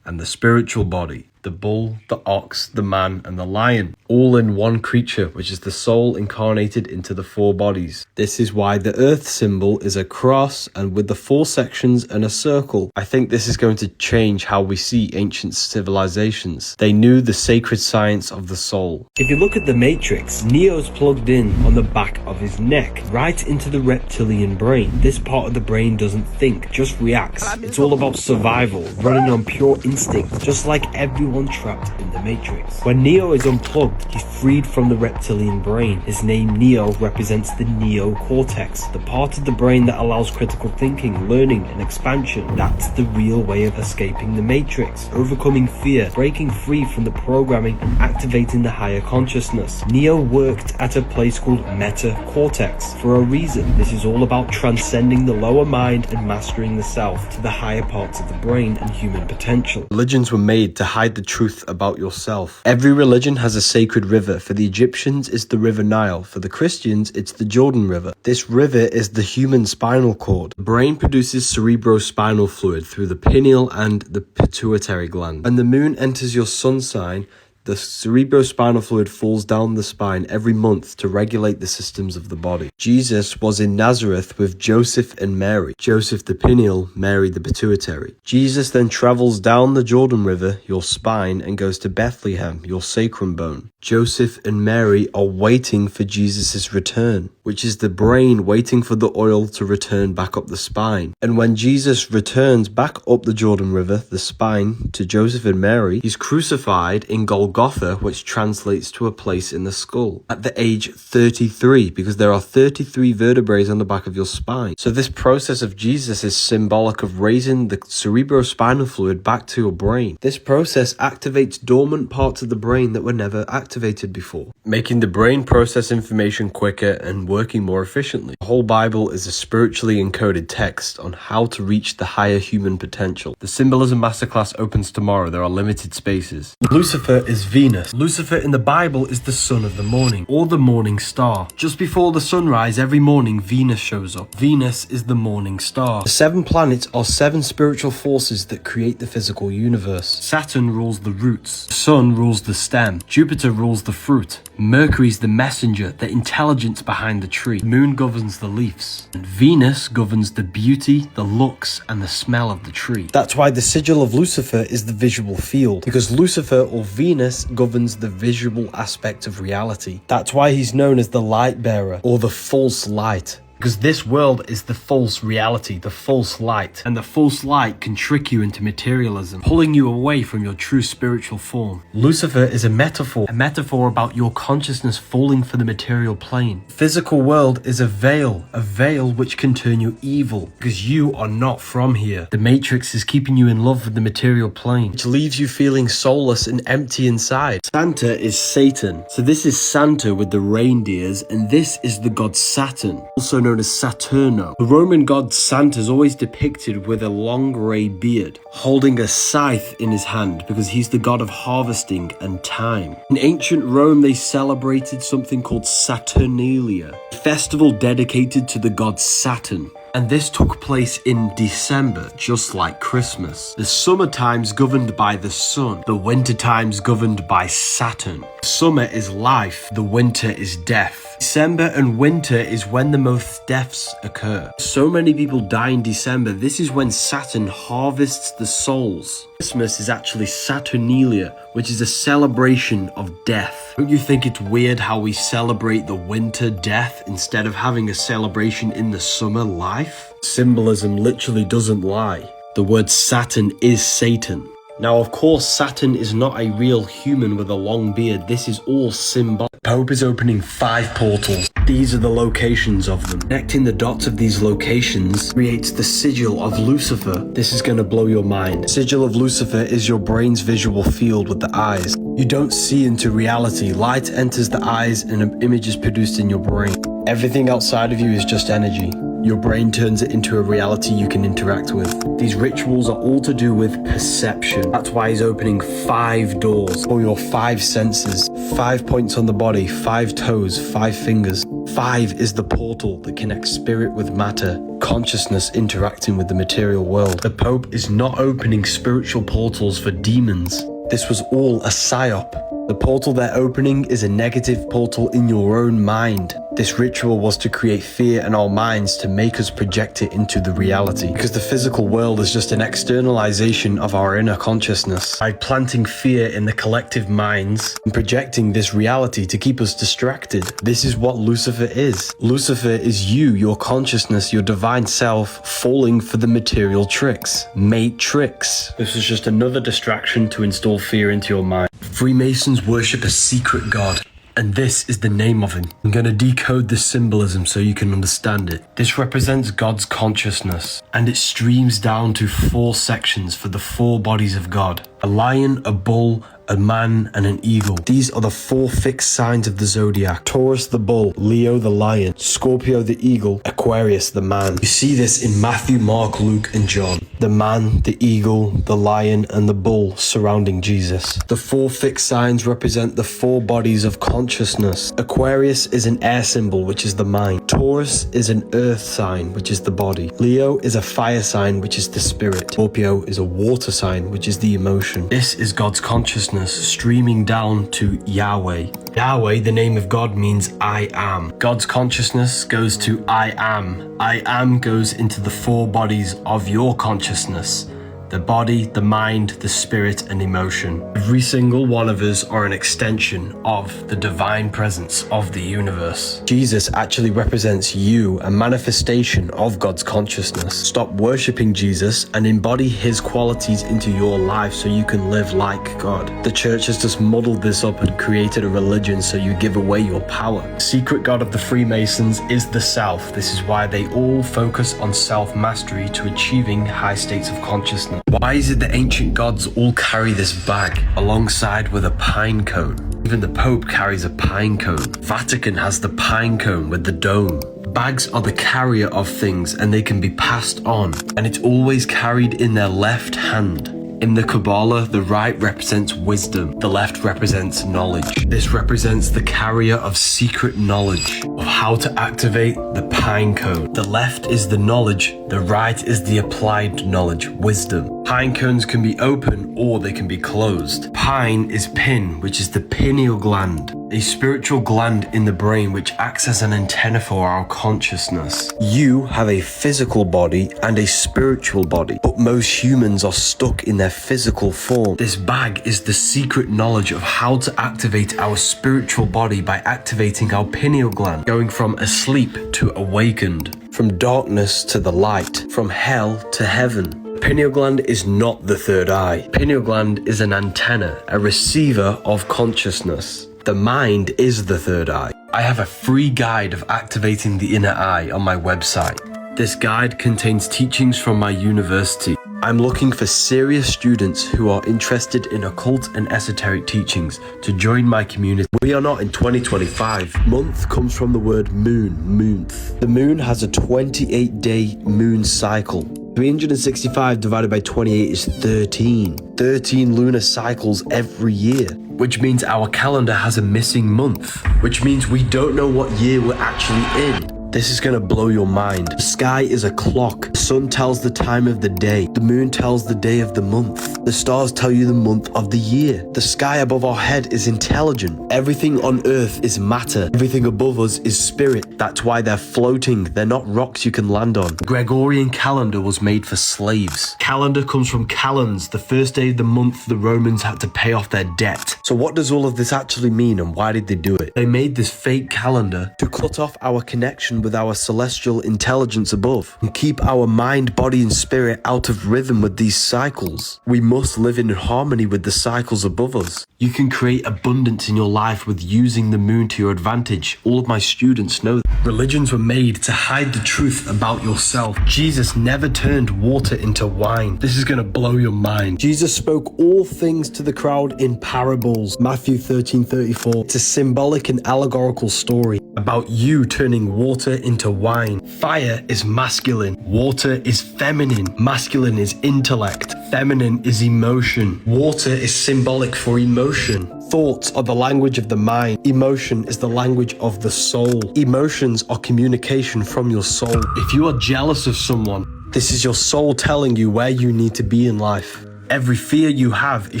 and the spiritual body. The bull, the ox, the man, and the lion, all in one creature, which is the soul incarnated into the 4 bodies. This is why the earth symbol is a cross and with the 4 sections and a circle. I think this is going to change how we see ancient civilizations. They knew the sacred science of the soul. If you look at the Matrix, Neo's plugged in on the back of his neck, right into the reptilian brain. This part of the brain doesn't think, just reacts. It's all about survival, running on pure instinct, just like everyone trapped in the Matrix. When Neo is unplugged, he's freed from the reptilian brain. His name Neo represents the neocortex, the part of the brain that allows critical thinking, learning, and expansion. That's the real way of escaping the Matrix, overcoming fear, breaking free from the programming, and activating the higher consciousness. Neo worked at a place called metacortex for a reason. This is all about transcending the lower mind and mastering the self to the higher parts of the brain and human potential. Religions were made to hide the truth about yourself. Every religion has a sacred river. For the Egyptians, it's the River Nile. For the Christians, it's the Jordan River. This river is the human spinal cord. The brain produces cerebrospinal fluid through the pineal and the pituitary gland. When the moon enters your sun sign, the cerebrospinal fluid falls down the spine every month to regulate the systems of the body. Jesus was in Nazareth with Joseph and Mary. Joseph the pineal, Mary the pituitary. Jesus then travels down the Jordan River, your spine, and goes to Bethlehem, your sacrum bone. Joseph and Mary are waiting for Jesus' return, which is the brain waiting for the oil to return back up the spine. And when Jesus returns back up the Jordan River, the spine, to Joseph and Mary, he's crucified in Golgotha, which translates to a place in the skull, at the age 33, because there are 33 vertebrae on the back of your spine. So this process of Jesus is symbolic of raising the cerebrospinal fluid back to your brain. This process activates dormant parts of the brain that were never activated before, making the brain process information quicker and working more efficiently. The whole Bible is a spiritually encoded text on how to reach the higher human potential. The Symbolism Masterclass opens tomorrow. There are limited spaces. Lucifer is Venus. Lucifer in the Bible is the son of the morning, or the morning star. Just before the sunrise every morning, Venus shows up. Venus is the morning star. The 7 planets are 7 spiritual forces that create the physical universe. Saturn rules the roots. The sun rules the stem. Jupiter rules the fruit. Mercury's the messenger, the intelligence behind the tree. The moon governs the leaves. And Venus governs the beauty, the looks, and the smell of the tree. That's why the sigil of Lucifer is the visual field, because Lucifer, or Venus, governs the visual aspect of reality. That's why he's known as the light bearer, or the false light, Because this world is the false reality, the false light. And the false light can trick you into materialism, pulling you away from your true spiritual form. Lucifer is a metaphor about your consciousness falling for the material plane. Physical world is a veil which can turn you evil, because you are not from here. The Matrix is keeping you in love with the material plane, which leaves you feeling soulless and empty inside. Santa is Satan. So this is Santa with the reindeers, and this is the god Saturn, also known as Saturno. The Roman god Santa is always depicted with a long grey beard, holding a scythe in his hand because he's the god of harvesting and time. In ancient Rome, they celebrated something called Saturnalia, a festival dedicated to the god Saturn. And this took place in December, just like Christmas. The summer times governed by the sun, the winter times governed by Saturn. Summer is life, the winter is death. December and winter is when the most deaths occur. So many people die in December. This is when Saturn harvests the souls. Christmas is actually Saturnalia, which is a celebration of death. Don't you think it's weird how we celebrate the winter death instead of having a celebration in the summer life? Symbolism literally doesn't lie. The word Saturn is Satan. Now, of course, Saturn is not a real human with a long beard. This is all symbolic. Pope is opening 5 portals. These are the locations of them. Connecting the dots of these locations creates the sigil of Lucifer. This is going to blow your mind. Sigil of Lucifer is your brain's visual field with the eyes. You don't see into reality. Light enters the eyes and an image is produced in your brain. Everything outside of you is just energy. Your brain turns it into a reality you can interact with. These rituals are all to do with perception. That's why he's opening 5 doors for your 5 senses. 5 points on the body, 5 toes, 5 fingers. 5 is the portal that connects spirit with matter, consciousness interacting with the material world. The Pope is not opening spiritual portals for demons. This was all a psyop. The portal they're opening is a negative portal in your own mind. This ritual was to create fear in our minds to make us project it into the reality. Because the physical world is just an externalization of our inner consciousness. By planting fear in the collective minds and projecting this reality to keep us distracted. This is what Lucifer is. Lucifer is you, your consciousness, your divine self, falling for the material tricks. Matrix. This is just another distraction to install fear into your mind. Freemasons worship a secret god. And this is the name of him. I'm going to decode the symbolism so you can understand it. This represents God's consciousness, and it streams down to 4 sections for the 4 bodies of God. A lion, a bull, a man, and an eagle. These are the 4 fixed signs of the Zodiac. Taurus the bull, Leo the lion, Scorpio the eagle, Aquarius the man. You see this in Matthew, Mark, Luke, and John. The man, the eagle, the lion, and the bull surrounding Jesus. The 4 fixed signs represent the 4 bodies of consciousness. Aquarius is an air symbol, which is the mind. Taurus is an earth sign, which is the body. Leo is a fire sign, which is the spirit. Scorpio is a water sign, which is the emotion. This is God's consciousness streaming down to Yahweh. Yahweh, the name of God, means I am. God's consciousness goes to I am. I am goes into the 4 bodies of your consciousness. The body, the mind, the spirit, and emotion. Every single one of us are an extension of the divine presence of the universe. Jesus actually represents you, a manifestation of God's consciousness. Stop worshipping Jesus and embody his qualities into your life so you can live like God. The church has just muddled this up and created a religion so you give away your power. The secret God of the Freemasons is the self. This is why they all focus on self-mastery to achieving high states of consciousness. Why is it the ancient gods all carry this bag alongside with a pine cone? Even the Pope carries a pine cone. Vatican has the pine cone with the dome. Bags are the carrier of things and they can be passed on, and it's always carried in their left hand. In the Kabbalah, the right represents wisdom, the left represents knowledge. This represents the carrier of secret knowledge of how to activate the pine cone. The left is the knowledge, the right is the applied knowledge, wisdom. Pine cones can be open or they can be closed. Pine is pin, which is the pineal gland, a spiritual gland in the brain which acts as an antenna for our consciousness. You have a physical body and a spiritual body, but most humans are stuck in their physical form. This bag is the secret knowledge of how to activate our spiritual body by activating our pineal gland, going from asleep to awakened, from darkness to the light, from hell to heaven. Pineal gland is not the third eye. Pineal gland is an antenna, a receiver of consciousness. The mind is the third eye. I have a free guide of activating the inner eye on my website. This guide contains teachings from my university. I'm looking for serious students who are interested in occult and esoteric teachings to join my community. We are not in 2025. Month comes from the word moon, moonth. The moon has a 28-day moon cycle. 365 divided by 28 is 13. 13 lunar cycles every year, which means our calendar has a missing month, which means we don't know what year we're actually in. This is gonna blow your mind. The sky is a clock. The sun tells the time of the day. The moon tells the day of the month. The stars tell you the month of the year. The sky above our head is intelligent. Everything on earth is matter. Everything above us is spirit. That's why they're floating. They're not rocks you can land on. The Gregorian calendar was made for slaves. Calendar comes from calends, the first day of the month the Romans had to pay off their debt. So what does all of this actually mean and why did they do it? They made this fake calendar to cut off our connection with our celestial intelligence above and keep our mind, body and spirit out of rhythm with these cycles. We must live in harmony with the cycles above us. You can create abundance in your life with using the moon to your advantage. All of my students know that. Religions were made to hide the truth about yourself. Jesus never turned water into wine. This is gonna blow your mind. Jesus spoke all things to the crowd in parables. Matthew 13:34. It's a symbolic and allegorical story about you turning water into wine. Fire is masculine. Water is feminine. Masculine is intellect. Feminine is emotion. Water is symbolic for emotion. Thoughts are the language of the mind. Emotion is the language of the soul. Emotions are communication from your soul. If you are jealous of someone, this is your soul telling you where you need to be in life. Every fear you have is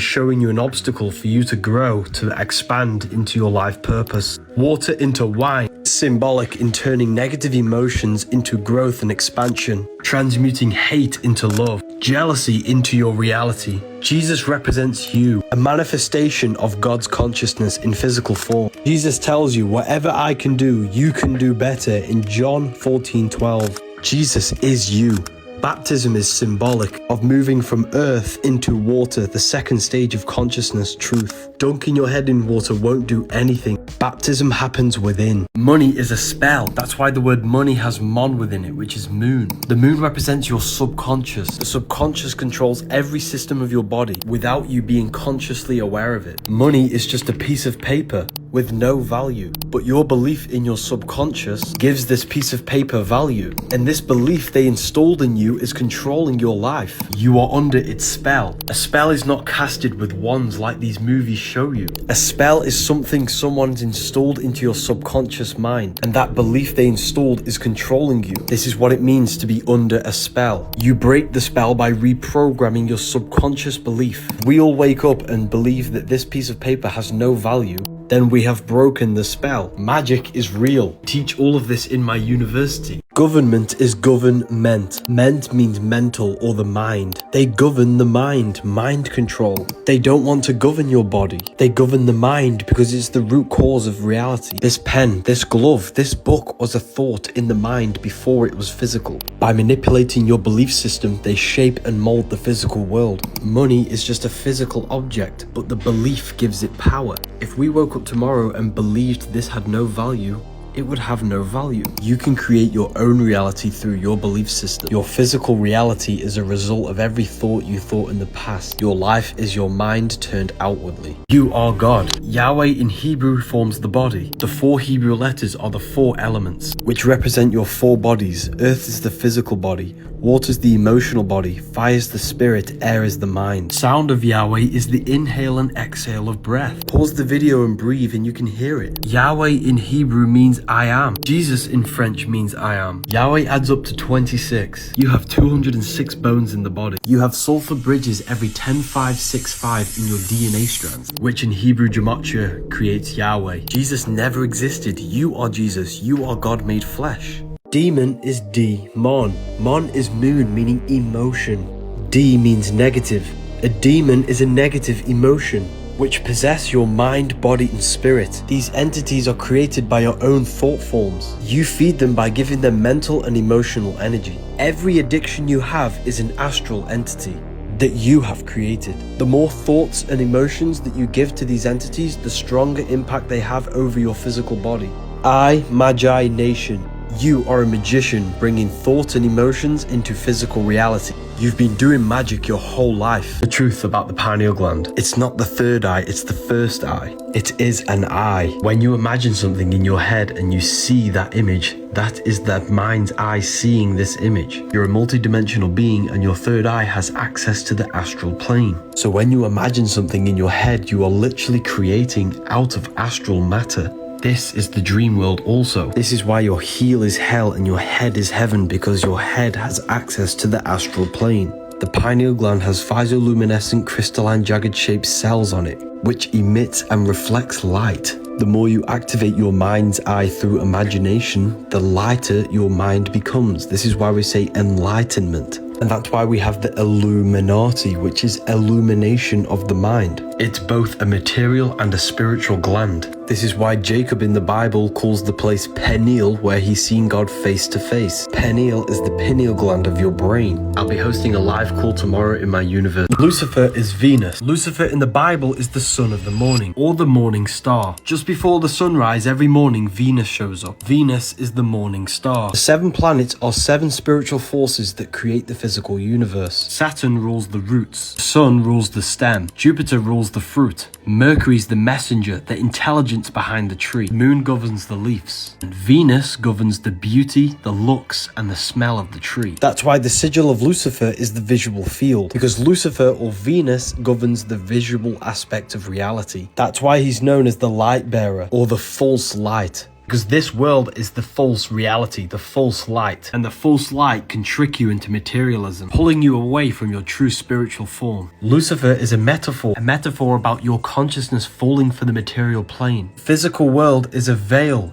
showing you an obstacle for you to grow, to expand into your life purpose. Water into wine, symbolic in turning negative emotions into growth and expansion, transmuting hate into love, jealousy into your reality. Jesus represents you, a manifestation of God's consciousness in physical form. Jesus tells you, whatever I can do, you can do better in John 14:12. Jesus is you. Baptism is symbolic of moving from earth into water, the second stage of consciousness, truth. Dunking your head in water won't do anything. Baptism happens within. Money is a spell. That's why the word money has mon within it, which is moon. The moon represents your subconscious. The subconscious controls every system of your body without you being consciously aware of it. Money is just a piece of paper with no value, but your belief in your subconscious gives this piece of paper value, and this belief they installed in you is controlling your life. You are under its spell. A spell is not casted with wands like these movies show you. A spell is something someone's installed into your subconscious mind, and that belief they installed is controlling you. This is what it means to be under a spell. You break the spell by reprogramming your subconscious belief. We all wake up and believe that this piece of paper has no value. Then we have broken the spell. Magic is real. Teach all of this in my university. Government is government. Ment means mental or the mind. They govern the mind, mind control. They don't want to govern your body. They govern the mind because it's the root cause of reality. This pen, this glove, this book was a thought in the mind before it was physical. By manipulating your belief system, they shape and mold the physical world. Money is just a physical object, but the belief gives it power. If we woke up tomorrow and believed this had no value, it would have no value. You can create your own reality through your belief system. Your physical reality is a result of every thought you thought in the past. Your life is your mind turned outwardly. You are God. Yahweh in Hebrew forms the body. The 4 Hebrew letters are the 4 elements, which represent your 4 bodies. Earth is the physical body. Water is the emotional body. Fire is the spirit. Air is the mind. Sound of Yahweh is the inhale and exhale of breath. Pause the video and breathe and you can hear it. Yahweh in Hebrew means I am. Jesus in French means I am. Yahweh adds up to 26. You have 206 bones in the body. You have sulfur bridges every 10,565 in your DNA strands, which in Hebrew gematria creates Yahweh. Jesus never existed. You are Jesus. You are God made flesh. Demon is D-mon. Mon is moon, meaning emotion. D means negative. A demon is a negative emotion, which possess your mind, body, and spirit. These entities are created by your own thought forms. You feed them by giving them mental and emotional energy. Every addiction you have is an astral entity that you have created. The more thoughts and emotions that you give to these entities, the stronger impact they have over your physical body. I, Magi Nation. You are a magician bringing thought and emotions into physical reality. You've been doing magic your whole life. The truth about the pineal gland. It's not the third eye, it's the first eye. It is an eye. When you imagine something in your head and you see that image, that is that mind's eye seeing this image. You're a multidimensional being and your third eye has access to the astral plane. So when you imagine something in your head, you are literally creating out of astral matter. This is the dream world also. This is why your heel is hell and your head is heaven, because your head has access to the astral plane. The pineal gland has physioluminescent crystalline jagged shaped cells on it, which emits and reflects light. The more you activate your mind's eye through imagination, the lighter your mind becomes. This is why we say enlightenment. And that's why we have the Illuminati, which is illumination of the mind. It's both a material and a spiritual gland. This is why Jacob in the Bible calls the place pineal, where he's seen God face to face. Pineal is the pineal gland of your brain. I'll be hosting a live call tomorrow in my universe. Lucifer is Venus. Lucifer in the Bible is the son of the morning, or the morning star. Just before the sunrise every morning, Venus shows up. Venus is the morning star. The 7 planets are 7 spiritual forces that create the physical universe. Saturn rules the roots. The sun rules the stem. Jupiter rules the fruit. Mercury's the messenger, the intelligence behind the tree. The moon governs the leaves. And Venus governs the beauty, the looks, and the smell of the tree. That's why the sigil of Lucifer is the visual field, because Lucifer or Venus governs the visual aspect of reality. That's why he's known as the light bearer or the false light. Because this world is the false reality, the false light. And the false light can trick you into materialism, pulling you away from your true spiritual form. Lucifer is a metaphor about your consciousness falling for the material plane. Physical world is a veil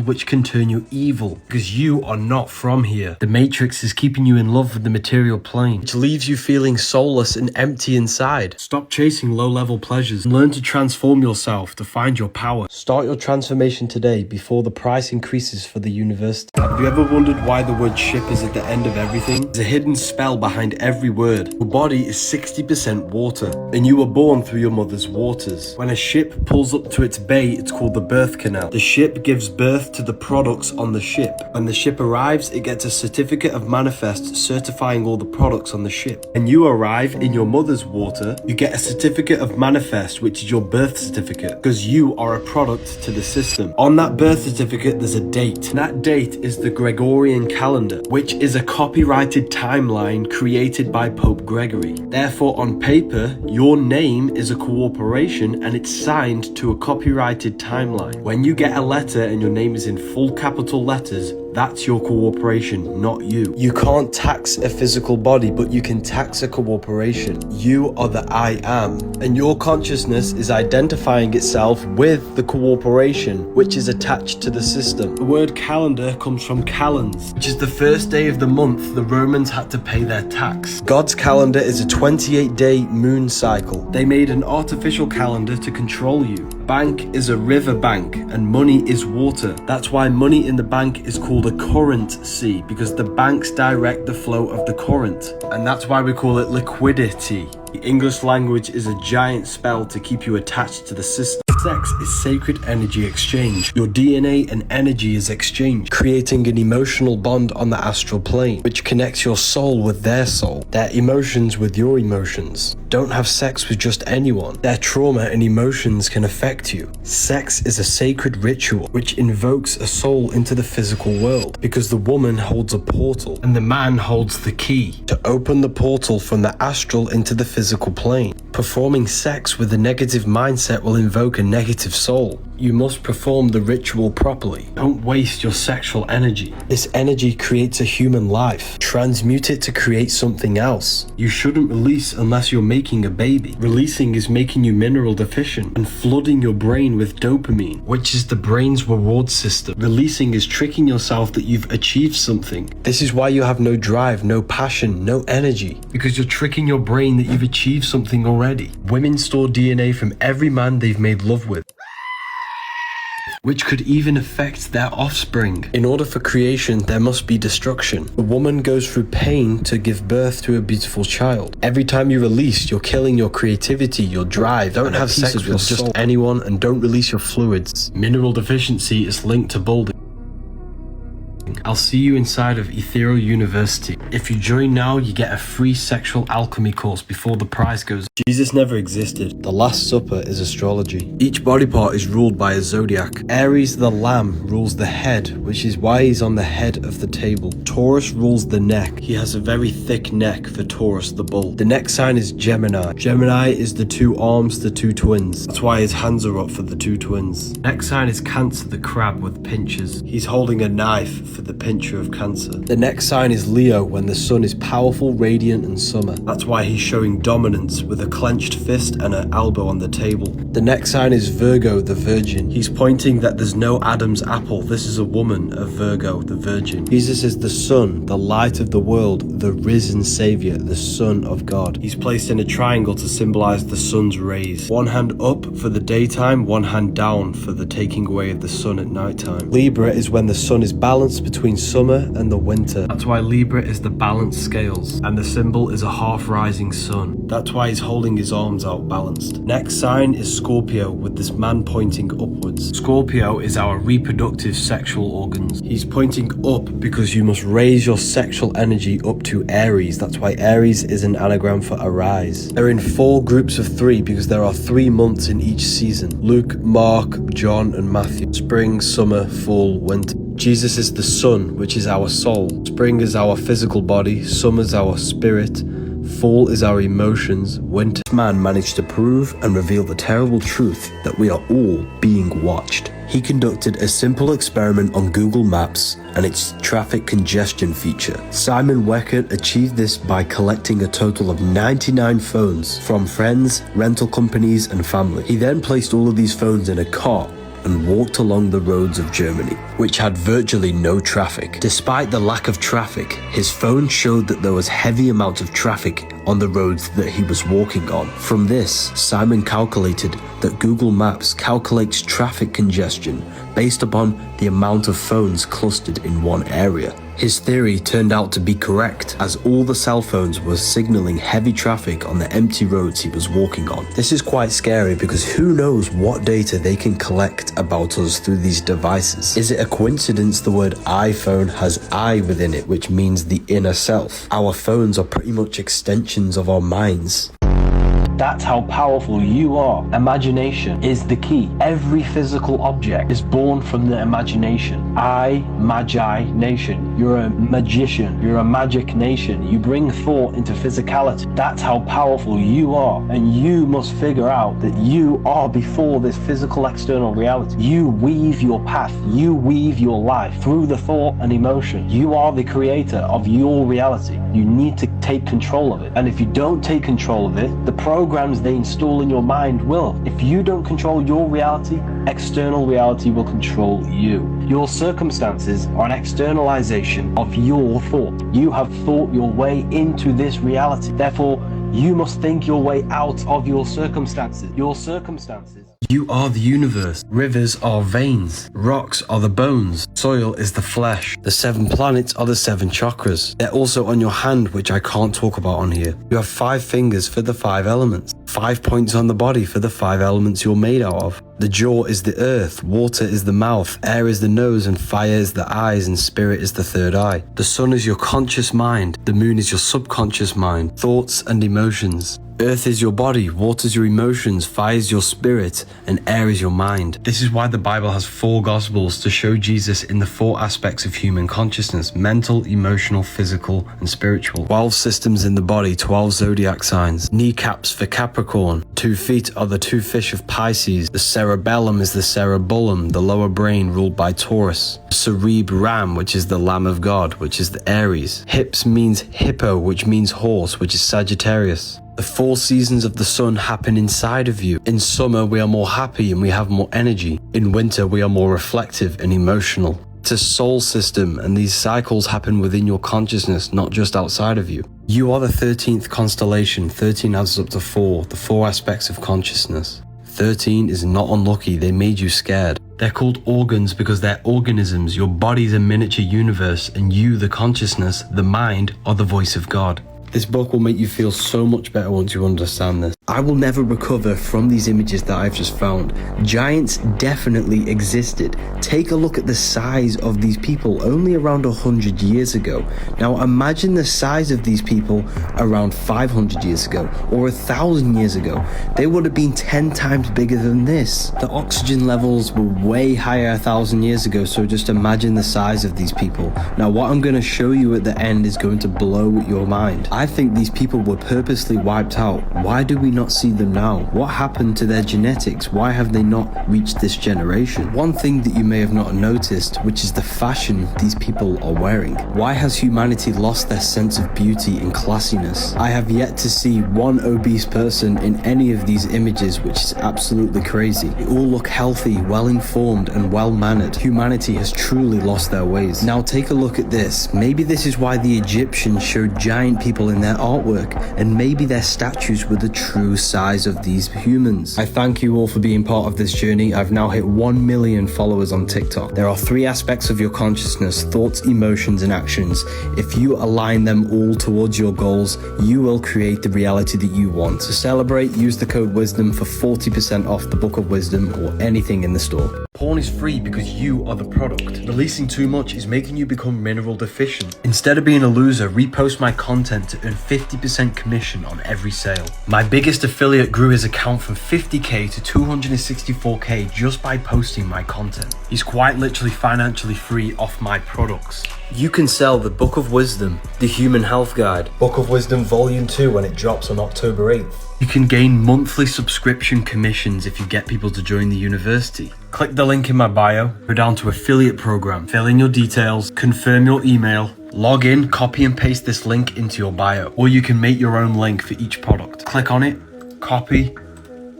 which can turn you evil, because you are not from here. The Matrix is keeping you in love with the material plane, which leaves you feeling soulless and empty inside. Stop chasing low-level pleasures and learn to transform yourself to find your power. Start your transformation today before the price increases for the university. Have you ever wondered why the word ship is at the end of everything? There's a hidden spell behind every word. Your body is 60% water, and you were born through your mother's waters. When a ship pulls up to its bay, it's called the birth canal. The ship gives birth to the products on the ship. When the ship arrives, it gets a certificate of manifest certifying all the products on the ship. When you arrive in your mother's water, you get a certificate of manifest, which is your birth certificate, because you are a product to the system. On that birth certificate, there's a date. And that date is the Gregorian calendar, which is a copyrighted timeline created by Pope Gregory. Therefore, on paper, your name is a corporation and it's signed to a copyrighted timeline. When you get a letter and your name is in full capital letters, that's your corporation, not you. You can't tax a physical body, but you can tax a corporation. You are the I am, and your consciousness is identifying itself with the corporation, which is attached to the system. The word calendar comes from calends, which is the first day of the month the Romans had to pay their tax. God's calendar is a 28-day moon cycle. They made an artificial calendar to control you. Bank is a river bank, and money is water. That's why money in the bank is called a currency, because the banks direct the flow of the current. And that's why we call it liquidity. The English language is a giant spell to keep you attached to the system. Sex is sacred energy exchange. Your DNA and energy is exchanged, creating an emotional bond on the astral plane, which connects your soul with their soul, their emotions with your emotions. Don't have sex with just anyone. Their trauma and emotions can affect you. Sex is a sacred ritual which invokes a soul into the physical world, because the woman holds a portal and the man holds the key to open the portal from the astral into the physical plane. Performing sex with a negative mindset will invoke a negative soul. You must perform the ritual properly. Don't waste your sexual energy. This energy creates a human life. Transmute it to create something else. You shouldn't release unless you're making a baby. Releasing is making you mineral deficient and flooding your brain with dopamine, which is the brain's reward system. Releasing is tricking yourself that you've achieved something. This is why you have no drive, no passion, no energy, because you're tricking your brain that you've achieved something already. Women store DNA from every man they've made love with, which could even affect their offspring. In order for creation, there must be destruction. The woman goes through pain to give birth to a beautiful child. Every time you release, you're killing your creativity, your drive. Don't have sex with just anyone, and don't release your fluids. Mineral deficiency is linked to balding. I'll see you inside of Ethereal University. If you join now, you get a free sexual alchemy course before the price goes. Jesus never existed. The Last Supper is astrology. Each body part is ruled by a zodiac. Aries the lamb rules the head, which is why he's on the head of the table. Taurus rules the neck. He has a very thick neck for Taurus the bull. The next sign is Gemini. Gemini is the two arms, the two twins. That's why his hands are up for the two twins. Next sign is Cancer the crab with pinchers. He's holding a knife for the pincher of Cancer. The next sign is Leo, when the sun is powerful, radiant and summer. That's why he's showing dominance with a clenched fist and an elbow on the table. The next sign is Virgo the virgin. He's pointing that there's no Adam's apple. This is a woman of Virgo the virgin. Jesus is the sun, the light of the world, the risen savior, the Son of God. He's placed in a triangle to symbolize the sun's rays. One hand up for the daytime, one hand down for the taking away of the sun at nighttime. Libra is when the sun is balanced between summer and the winter. That's why Libra is the balanced scales, and the symbol is a half rising sun. That's why he's holding his arms out balanced. Next sign is Scorpio, with this man pointing upwards. Scorpio is our reproductive sexual organs. He's pointing up because you must raise your sexual energy up to Aries. That's why Aries is an anagram for arise. They're in 4 groups of 3 because there are 3 months in each season: Luke, Mark, John and Matthew. Spring, summer, fall, winter. Jesus is the sun, which is our soul. Spring is our physical body, summer is our spirit, fall is our emotions, winter. Man managed to prove and reveal the terrible truth that we are all being watched. He conducted a simple experiment on Google Maps and its traffic congestion feature. Simon Weckert achieved this by collecting a total of 99 phones from friends, rental companies and family. He then placed all of these phones in a cart and walked along the roads of Germany, which had virtually no traffic. Despite the lack of traffic, his phone showed that there was heavy amounts of traffic on the roads that he was walking on. From this, Simon calculated that Google Maps calculates traffic congestion based upon the amount of phones clustered in one area. His theory turned out to be correct, as all the cell phones were signaling heavy traffic on the empty roads he was walking on. This is quite scary because who knows what data they can collect about us through these devices. Is it a coincidence the word iPhone has I within it, which means the inner self? Our phones are pretty much extensions of our minds. That's how powerful you are. Imagination is the key. Every physical object is born from the imagination. Magi nation. You're a magician. You're a magic nation. You bring thought into physicality. That's how powerful you are. And you must figure out that you are before this physical external reality. You weave your path. You weave your life through the thought and emotion. You are the creator of your reality. You need to take control of it. And if you don't take control of it, the programs they install in your mind will. If you don't control your reality, external reality will control you. Your circumstances are an externalization of your thought. You have thought your way into this reality. Therefore, you must think your way out of your circumstances. Your circumstances. You are the universe. Rivers are veins. Rocks are the bones. Soil is the flesh. The 7 planets are the 7 chakras. They're also on your hand, which I can't talk about on here. You have 5 fingers for the 5 elements. 5 points on the body for the 5 elements you're made out of. The jaw is the earth, water is the mouth, air is the nose, and fire is the eyes, and spirit is the 3rd eye. The sun is your conscious mind. The moon is your subconscious mind, thoughts and emotions. Earth is your body, water is your emotions, fire is your spirit, and air is your mind. This is why the Bible has 4 Gospels to show Jesus in the 4 aspects of human consciousness: mental, emotional, physical, and spiritual. 12 systems in the body, 12 zodiac signs. Kneecaps for Capricorn, 2 feet are the 2 fish of Pisces. The cerebellum is the cerebellum, the lower brain ruled by Taurus. Cerebram, which is the Lamb of God, which is the Aries. Hips means hippo, which means horse, which is Sagittarius. The 4 seasons of the sun happen inside of you. In summer, we are more happy and we have more energy. In winter, we are more reflective and emotional. It's a soul system, and these cycles happen within your consciousness, not just outside of you. You are the 13th constellation. 13 adds up to 4, the 4 aspects of consciousness. 13 is not unlucky, they made you scared. They're called organs because they're organisms. Your body's a miniature universe, and you, the consciousness, the mind, are the voice of God. This book will make you feel so much better once you understand this. I will never recover from these images that I've just found. Giants definitely existed. Take a look at the size of these people only around 100 years ago. Now imagine the size of these people around 500 years ago or 1,000 years ago. They would have been 10 times bigger than this. The oxygen levels were way higher 1,000 years ago, so just imagine the size of these people. Now what I'm going to show you at the end is going to blow your mind. I think these people were purposely wiped out. Why do we not see them now? What happened to their genetics? Why have they not reached this generation? One thing that you may have not noticed, which is the fashion these people are wearing. Why has humanity lost their sense of beauty and classiness? I have yet to see one obese person in any of these images, which is absolutely crazy. They all look healthy, well-informed, and well-mannered. Humanity has truly lost their ways. Now take a look at this. Maybe this is why the Egyptians showed giant people in their artwork, and maybe their statues were the true size of these humans. I thank you all for being part of this journey. I've now hit 1 million followers on TikTok. There are 3 aspects of your consciousness: thoughts, emotions, and actions. If you align them all towards your goals, you will create the reality that you want. To celebrate, use the code WISDOM for 40% off the Book of Wisdom or anything in the store. Porn is free because you are the product. Releasing too much is making you become mineral deficient. Instead of being a loser, repost my content to earn 50% commission on every sale. My biggest affiliate grew his account from 50k to 264k just by posting my content. He's quite literally financially free off my products. You can sell the Book of Wisdom, the Human Health Guide, Book of Wisdom Volume 2 when it drops on October 8th. You can gain monthly subscription commissions if you get people to join the university. Click the link in my bio, go down to affiliate program, fill in your details, confirm your email, log in, copy and paste this link into your bio, or you can make your own link for each product. Click on it, copy,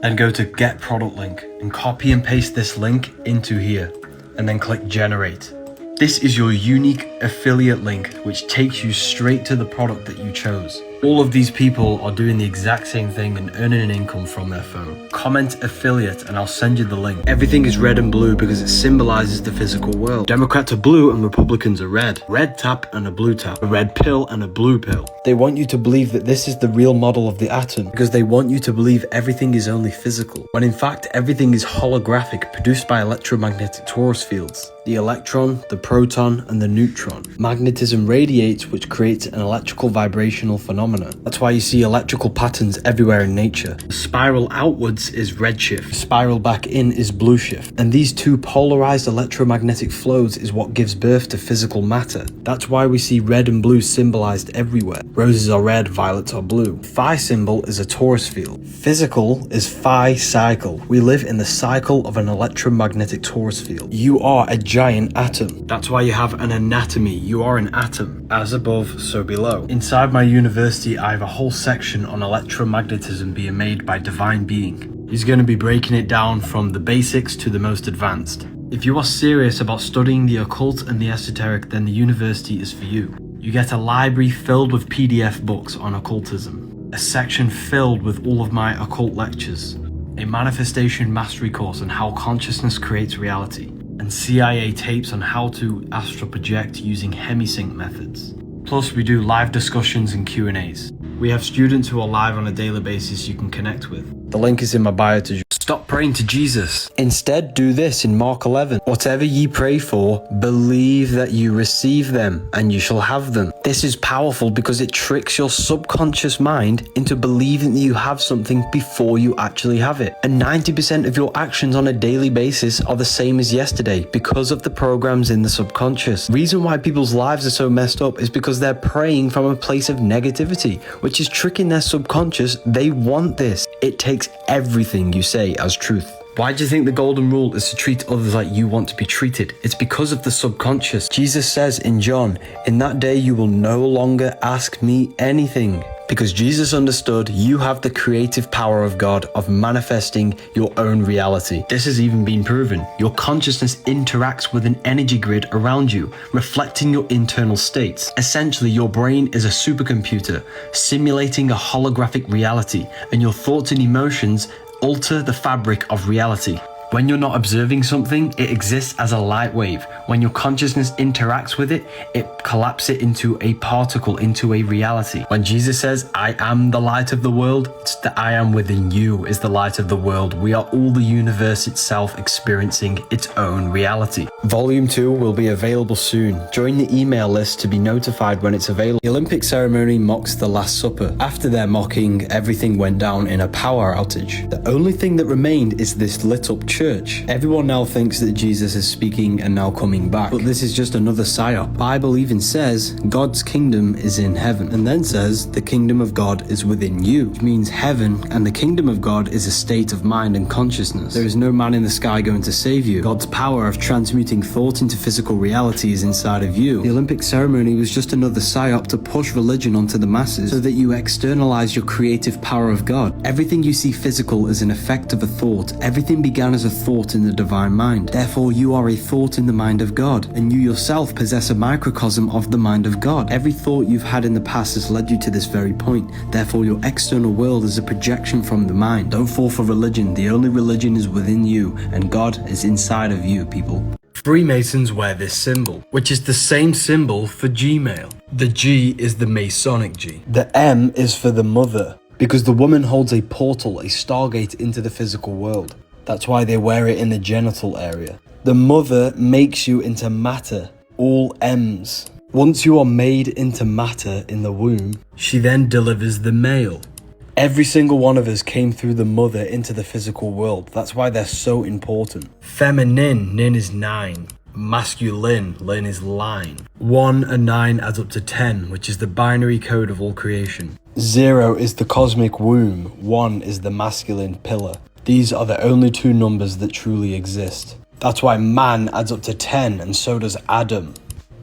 and go to get product link and copy and paste this link into here, and then click generate. This is your unique affiliate link, which takes you straight to the product that you chose. All of these people are doing the exact same thing and earning an income from their phone. Comment affiliate and I'll send you the link. Everything is red and blue because it symbolizes the physical world. Democrats are blue and Republicans are red. Red tap and a blue tap. A red pill and a blue pill. They want you to believe that this is the real model of the atom because they want you to believe everything is only physical, when in fact everything is holographic, produced by electromagnetic torus fields. The electron, the proton, and the neutron. Magnetism radiates, which creates an electrical vibrational phenomena. That's why you see electrical patterns everywhere in nature. The spiral outwards is redshift. The spiral back in is blue shift. And these two polarized electromagnetic flows is what gives birth to physical matter. That's why we see red and blue symbolized everywhere. Roses are red, violets are blue. Phi symbol is a torus field. Physical is phi cycle. We live in the cycle of an electromagnetic torus field. You are a giant atom. That's why you have an anatomy. You are an atom. As above, so below. Inside my university, I have a whole section on electromagnetism being made by divine being. He's going to be breaking it down from the basics to the most advanced. If you are serious about studying the occult and the esoteric, then the university is for you. You get a library filled with PDF books on occultism, a section filled with all of my occult lectures, a manifestation mastery course on how consciousness creates reality, and CIA tapes on how to astral project using hemisync methods. Plus, we do live discussions and Q&As. We have students who are live on a daily basis you can connect with. The link is in my bio to stop praying to Jesus. Instead, do this in Mark 11. Whatever ye pray for, believe that you receive them and you shall have them. This is powerful because it tricks your subconscious mind into believing that you have something before you actually have it. And 90% of your actions on a daily basis are the same as yesterday because of the programs in the subconscious. Reason why people's lives are so messed up is because they're praying from a place of negativity, which is tricking their subconscious. They want this. It takes takes everything you say as truth. Why do you think the golden rule is to treat others like you want to be treated? It's because of the subconscious. Jesus says in John, "In that day you will no longer ask me anything." Because Jesus understood you have the creative power of God of manifesting your own reality. This has even been proven. Your consciousness interacts with an energy grid around you, reflecting your internal states. Essentially, your brain is a supercomputer, simulating a holographic reality, and your thoughts and emotions alter the fabric of reality. When you're not observing something, it exists as a light wave. When your consciousness interacts with it, it collapses it into a particle, into a reality. When Jesus says, "I am the light of the world," it's the "I am within you" is the light of the world. We are all the universe itself experiencing its own reality. Volume 2 will be available soon. Join the email list to be notified when it's available. The Olympic ceremony mocks the Last Supper. After their mocking, everything went down in a power outage. The only thing that remained is this lit up church. Everyone now thinks that Jesus is speaking and now coming back, but this is just another psyop. Bible even says God's kingdom is in heaven, and then says the kingdom of God is within you, which means heaven and the kingdom of God is a state of mind and consciousness. There is no man in the sky going to save you. God's power of transmuting thought into physical reality is inside of you. The Olympic ceremony was just another psyop to push religion onto the masses so that you externalize your creative power of God. Everything you see physical is an effect of a thought. Everything began as a thought in the divine mind. Therefore, you are a thought in the mind of God, and you yourself possess a microcosm of the mind of God. Every thought you've had in the past has led you to this very point. Therefore, your external world is a projection from the mind. Don't fall for religion. The only religion is within you, and God is inside of you, people. Freemasons wear this symbol, which is the same symbol for Gmail. The G is the Masonic G. The M is for the mother, because the woman holds a portal, a stargate into the physical world. That's why they wear it in the genital area. The mother makes you into matter, all M's. Once you are made into matter in the womb, she then delivers the male. Every single one of us came through the mother into the physical world. That's why they're so important. Feminine, nin is 9. Masculine, lin is line. 1 and 9 adds up to 10, which is the binary code of all creation. 0 is the cosmic womb. 1 is the masculine pillar. These are the only two numbers that truly exist. That's why man adds up to 10, and so does Adam.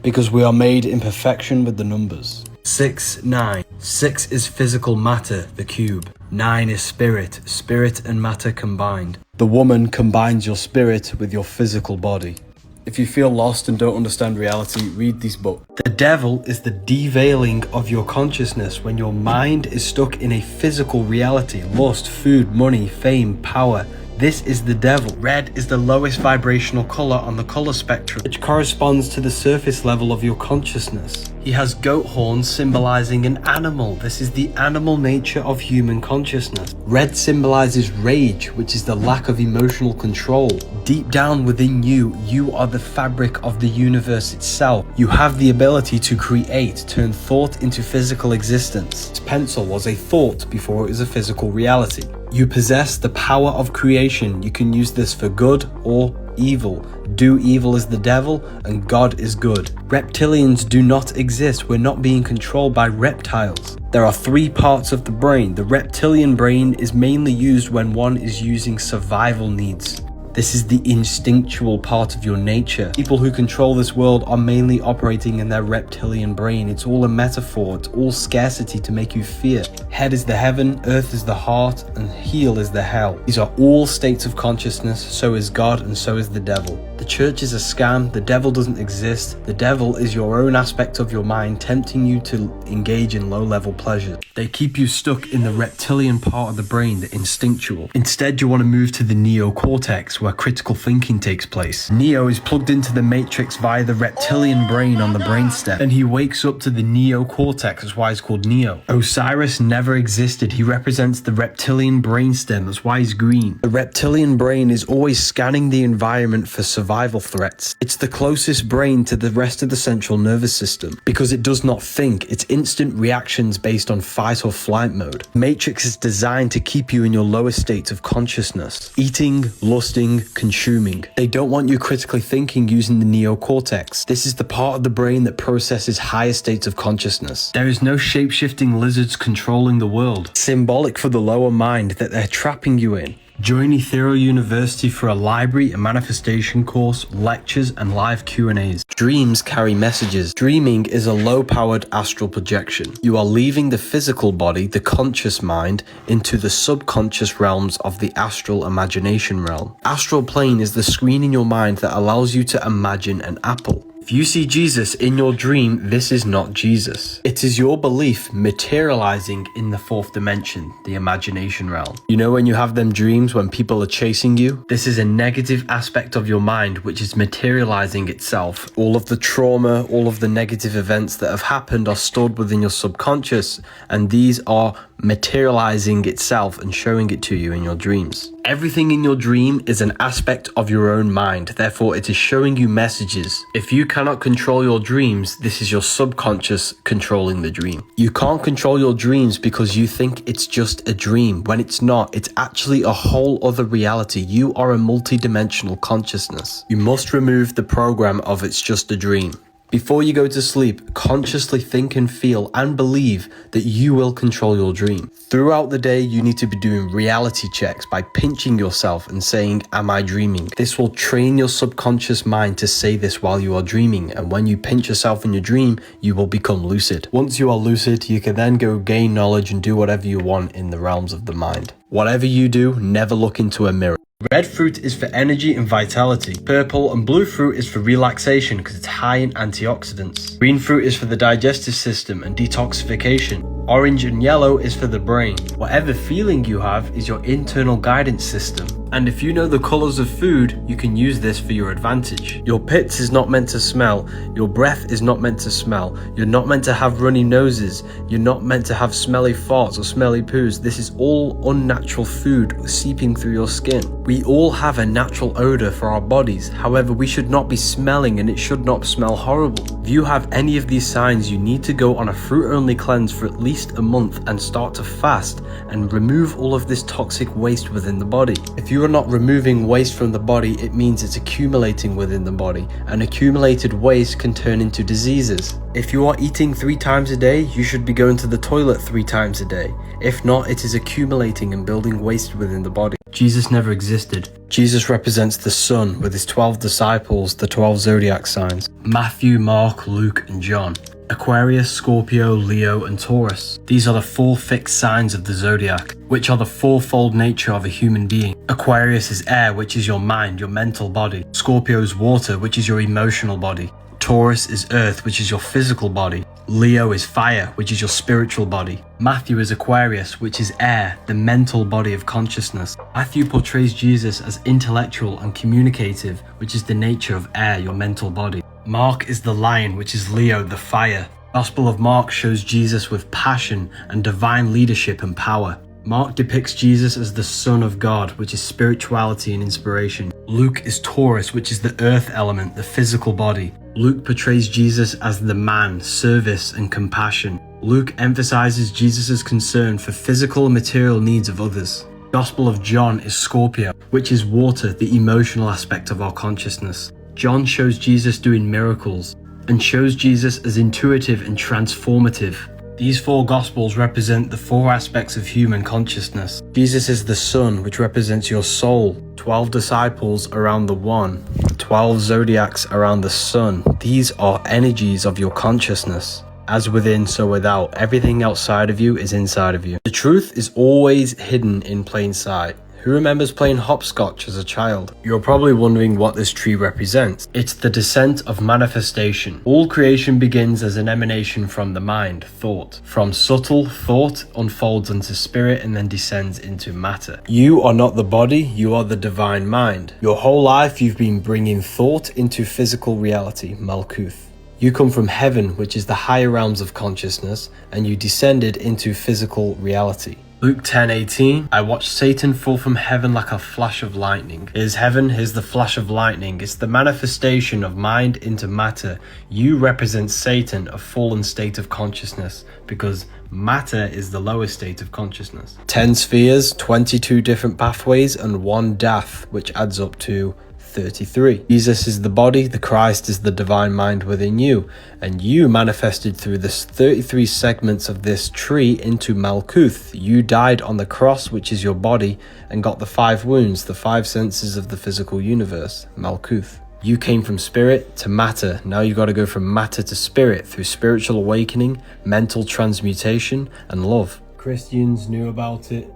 Because we are made in perfection with the numbers. 6, 9. 6 is physical matter, the cube. 9 is spirit, spirit and matter combined. The woman combines your spirit with your physical body. If you feel lost and don't understand reality, read these books. The devil is the deveiling of your consciousness when your mind is stuck in a physical reality. Lust, food, money, fame, power. This is the devil. Red is the lowest vibrational color on the color spectrum, which corresponds to the surface level of your consciousness. He has goat horns symbolizing an animal. This is the animal nature of human consciousness. Red symbolizes rage, which is the lack of emotional control. Deep down within you, you are the fabric of the universe itself. You have the ability to create, turn thought into physical existence. This pencil was a thought before it was a physical reality. You possess the power of creation. You can use this for good or evil. Do evil is the devil, and God is good. Reptilians do not exist. We're not being controlled by reptiles. There are 3 parts of the brain. The reptilian brain is mainly used when one is using survival needs. This is the instinctual part of your nature. People who control this world are mainly operating in their reptilian brain. It's all a metaphor. It's all scarcity to make you fear. Head is the heaven, earth is the heart, and heel is the hell. These are all states of consciousness. So is God, and so is the devil. The church is a scam. The devil doesn't exist. The devil is your own aspect of your mind, tempting you to engage in low-level pleasures. They keep you stuck in the reptilian part of the brain, the instinctual. Instead, you want to move to the neocortex, where critical thinking takes place. Neo is plugged into the matrix via the reptilian brain on the brainstem, and he wakes up to the neocortex. That's why it's called Neo. Osiris never existed. He represents the reptilian brainstem. That's why he's green. The reptilian brain is always scanning the environment for survival threats. It's the closest brain to the rest of the central nervous system because it does not think. It's instant reactions based on fight or flight mode. Matrix is designed to keep you in your lowest states of consciousness. Eating, lusting, absorbing, consuming. They don't want you critically thinking using the neocortex. This is the part of the brain that processes higher states of consciousness. There is no shape-shifting lizards controlling the world. Symbolic for the lower mind that they're trapping you in. Join Ethereal University for a library, a manifestation course, lectures, and live Q&As. Dreams carry messages. Dreaming is a low-powered astral projection. You are leaving the physical body, the conscious mind, into the subconscious realms of the astral imagination realm. Astral plane is the screen in your mind that allows you to imagine an apple. If you see Jesus in your dream, this is not Jesus. It is your belief materializing in the fourth dimension, the imagination realm. You know when you have them dreams when people are chasing you? This is a negative aspect of your mind which is materializing itself. All of the trauma, all of the negative events that have happened are stored within your subconscious, and these are materializing itself and showing it to you in your dreams. Everything in your dream is an aspect of your own mind, therefore it is showing you messages. If you cannot control your dreams, this is your subconscious controlling the dream. You can't control your dreams because you think it's just a dream, when it's not. It's actually a whole other reality. You are a multi-dimensional consciousness. You must remove the program of it's just a dream. Before you go to sleep, consciously think and feel and believe that you will control your dream. Throughout the day, you need to be doing reality checks by pinching yourself and saying, am I dreaming? This will train your subconscious mind to say this while you are dreaming, and when you pinch yourself in your dream, you will become lucid. Once you are lucid, you can then go gain knowledge and do whatever you want in the realms of the mind. Whatever you do, never look into a mirror. Red fruit is for energy and vitality. Purple and blue fruit is for relaxation because it's high in antioxidants. Green fruit is for the digestive system and detoxification. Orange and yellow is for the brain. Whatever feeling you have is your internal guidance system. And if you know the colors of food, you can use this for your advantage. Your pits is not meant to smell. Your breath is not meant to smell. You're not meant to have runny noses. You're not meant to have smelly farts or smelly poos. This is all unnatural food seeping through your skin. We all have a natural odor for our bodies. However, we should not be smelling, and it should not smell horrible. If you have any of these signs, you need to go on a fruit-only cleanse for at least a month and start to fast and remove all of this toxic waste within the body. If you are not removing waste from the body, it means it's accumulating within the body, and accumulated waste can turn into diseases. If you are eating 3 times a day, you should be going to the toilet 3 times a day. If not, it is accumulating and building waste within the body. Jesus never existed. Jesus represents the sun with his 12 disciples, the 12 zodiac signs: Matthew, Mark, Luke, and John. Aquarius, Scorpio, Leo, and Taurus. These are the 4 fixed signs of the zodiac, which are the fourfold nature of a human being. Aquarius is air, which is your mind, your mental body. Scorpio is water, which is your emotional body. Taurus is earth, which is your physical body. Leo is fire, which is your spiritual body. Matthew is Aquarius, which is air, the mental body of consciousness. Matthew portrays Jesus as intellectual and communicative, which is the nature of air, your mental body. Mark is the lion, which is Leo, the fire. Gospel of Mark shows Jesus with passion and divine leadership and power. Mark depicts Jesus as the Son of God, which is spirituality and inspiration. Luke is Taurus, which is the earth element, the physical body. Luke portrays Jesus as the man, service, and compassion. Luke emphasizes Jesus' concern for physical and material needs of others. Gospel of John is Scorpio, which is water, the emotional aspect of our consciousness. John shows Jesus doing miracles and shows Jesus as intuitive and transformative. These 4 Gospels represent the 4 aspects of human consciousness. Jesus is the sun, which represents your soul. 12 disciples around the one. 12 zodiacs around the sun. These are energies of your consciousness. As within, so without. Everything outside of you is inside of you. The truth is always hidden in plain sight. Who remembers playing Hopscotch as a child? You're probably wondering what this tree represents. It's the descent of manifestation. All creation begins as an emanation from the mind, thought. From subtle, thought unfolds into spirit and then descends into matter. You are not the body, you are the divine mind. Your whole life you've been bringing thought into physical reality, Malkuth. You come from heaven, which is the higher realms of consciousness, and you descended into physical reality. Luke 10:18. I watched Satan fall from heaven like a flash of lightning. Here's heaven, here's the flash of lightning. It's the manifestation of mind into matter. You represent Satan, a fallen state of consciousness, because matter is the lowest state of consciousness. 10 spheres, 22 different pathways, and 1 death, which adds up to 33. Jesus is the body, the Christ is the divine mind within you, and you manifested through the 33 segments of this tree into Malkuth. You died on the cross, which is your body, and got the 5 wounds, the 5 senses of the physical universe, Malkuth. You came from spirit to matter. Now you got to go from matter to spirit through spiritual awakening, mental transmutation, and love. Christians knew about it,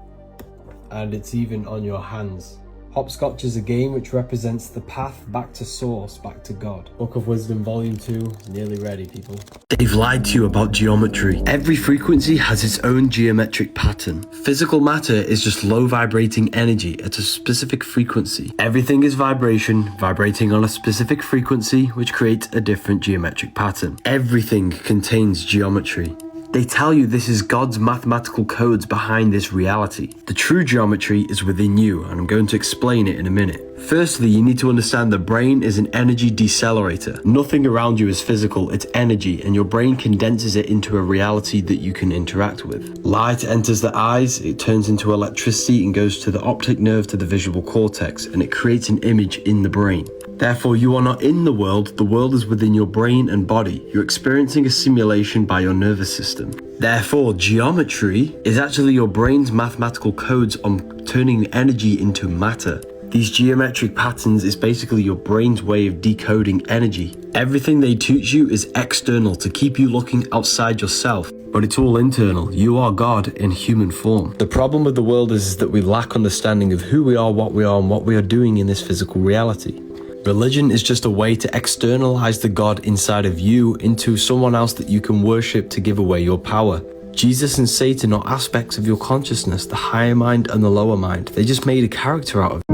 and it's even on your hands. Hopscotch is a game which represents the path back to source, back to God. Book of Wisdom Volume 2 is nearly ready, people. They've lied to you about geometry. Every frequency has its own geometric pattern. Physical matter is just low vibrating energy at a specific frequency. Everything is vibration, vibrating on a specific frequency, which creates a different geometric pattern. Everything contains geometry. They tell you this is God's mathematical codes behind this reality. The true geometry is within you, and I'm going to explain it in a minute. Firstly, you need to understand the brain is an energy decelerator. Nothing around you is physical, it's energy, and your brain condenses it into a reality that you can interact with. Light enters the eyes, it turns into electricity and goes to the optic nerve to the visual cortex, and it creates an image in the brain. Therefore, you are not in the world is within your brain and body. You're experiencing a simulation by your nervous system. Therefore, geometry is actually your brain's mathematical codes on turning energy into matter. These geometric patterns is basically your brain's way of decoding energy. Everything they teach you is external to keep you looking outside yourself, but it's all internal. You are God in human form. The problem with the world is that we lack understanding of who we are, and what we are doing in this physical reality. Religion is just a way to externalize the God inside of you into someone else that you can worship to give away your power. Jesus and Satan are aspects of your consciousness, the higher mind and the lower mind. They just made a character out of it.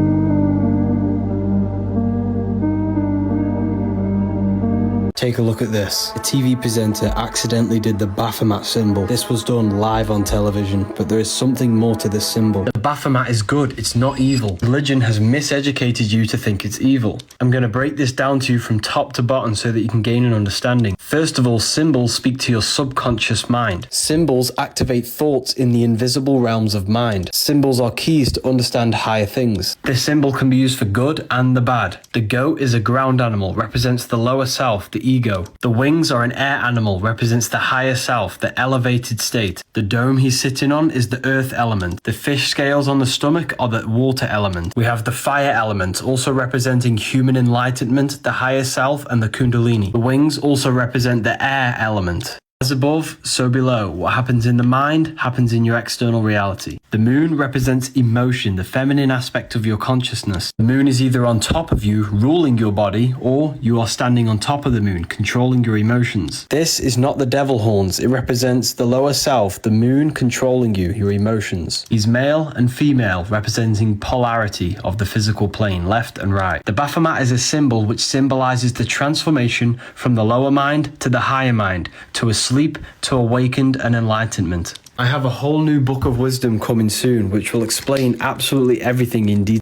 Take a look at this. A TV presenter accidentally did the Baphomet symbol. This was done live on television, but there is something more to this symbol. The Baphomet is good, it's not evil. Religion has miseducated you to think it's evil. I'm going to break this down to you from top to bottom so that you can gain an understanding. First of all, symbols speak to your subconscious mind. Symbols activate thoughts in the invisible realms of mind. Symbols are keys to understand higher things. This symbol can be used for good and the bad. The goat is a ground animal, represents the lower self, the ego. The wings are an air animal, represents the higher self, the elevated state. The dome he's sitting on is the earth element. The fish scales on the stomach are the water element. We have the fire element, also representing human enlightenment, the higher self, and the kundalini. The wings also represent the air element. As above, so below. What happens in the mind happens in your external reality. The moon represents emotion, the feminine aspect of your consciousness. The moon is either on top of you, ruling your body, or you are standing on top of the moon, controlling your emotions. This is not the devil horns. It represents the lower self, the moon controlling you, your emotions. He's male and female, representing polarity of the physical plane, left and right. The Baphomet is a symbol which symbolizes the transformation from the lower mind to the higher mind, to a sleep, to awakened and enlightenment. I have a whole new book of wisdom coming soon, which will explain absolutely everything in detail.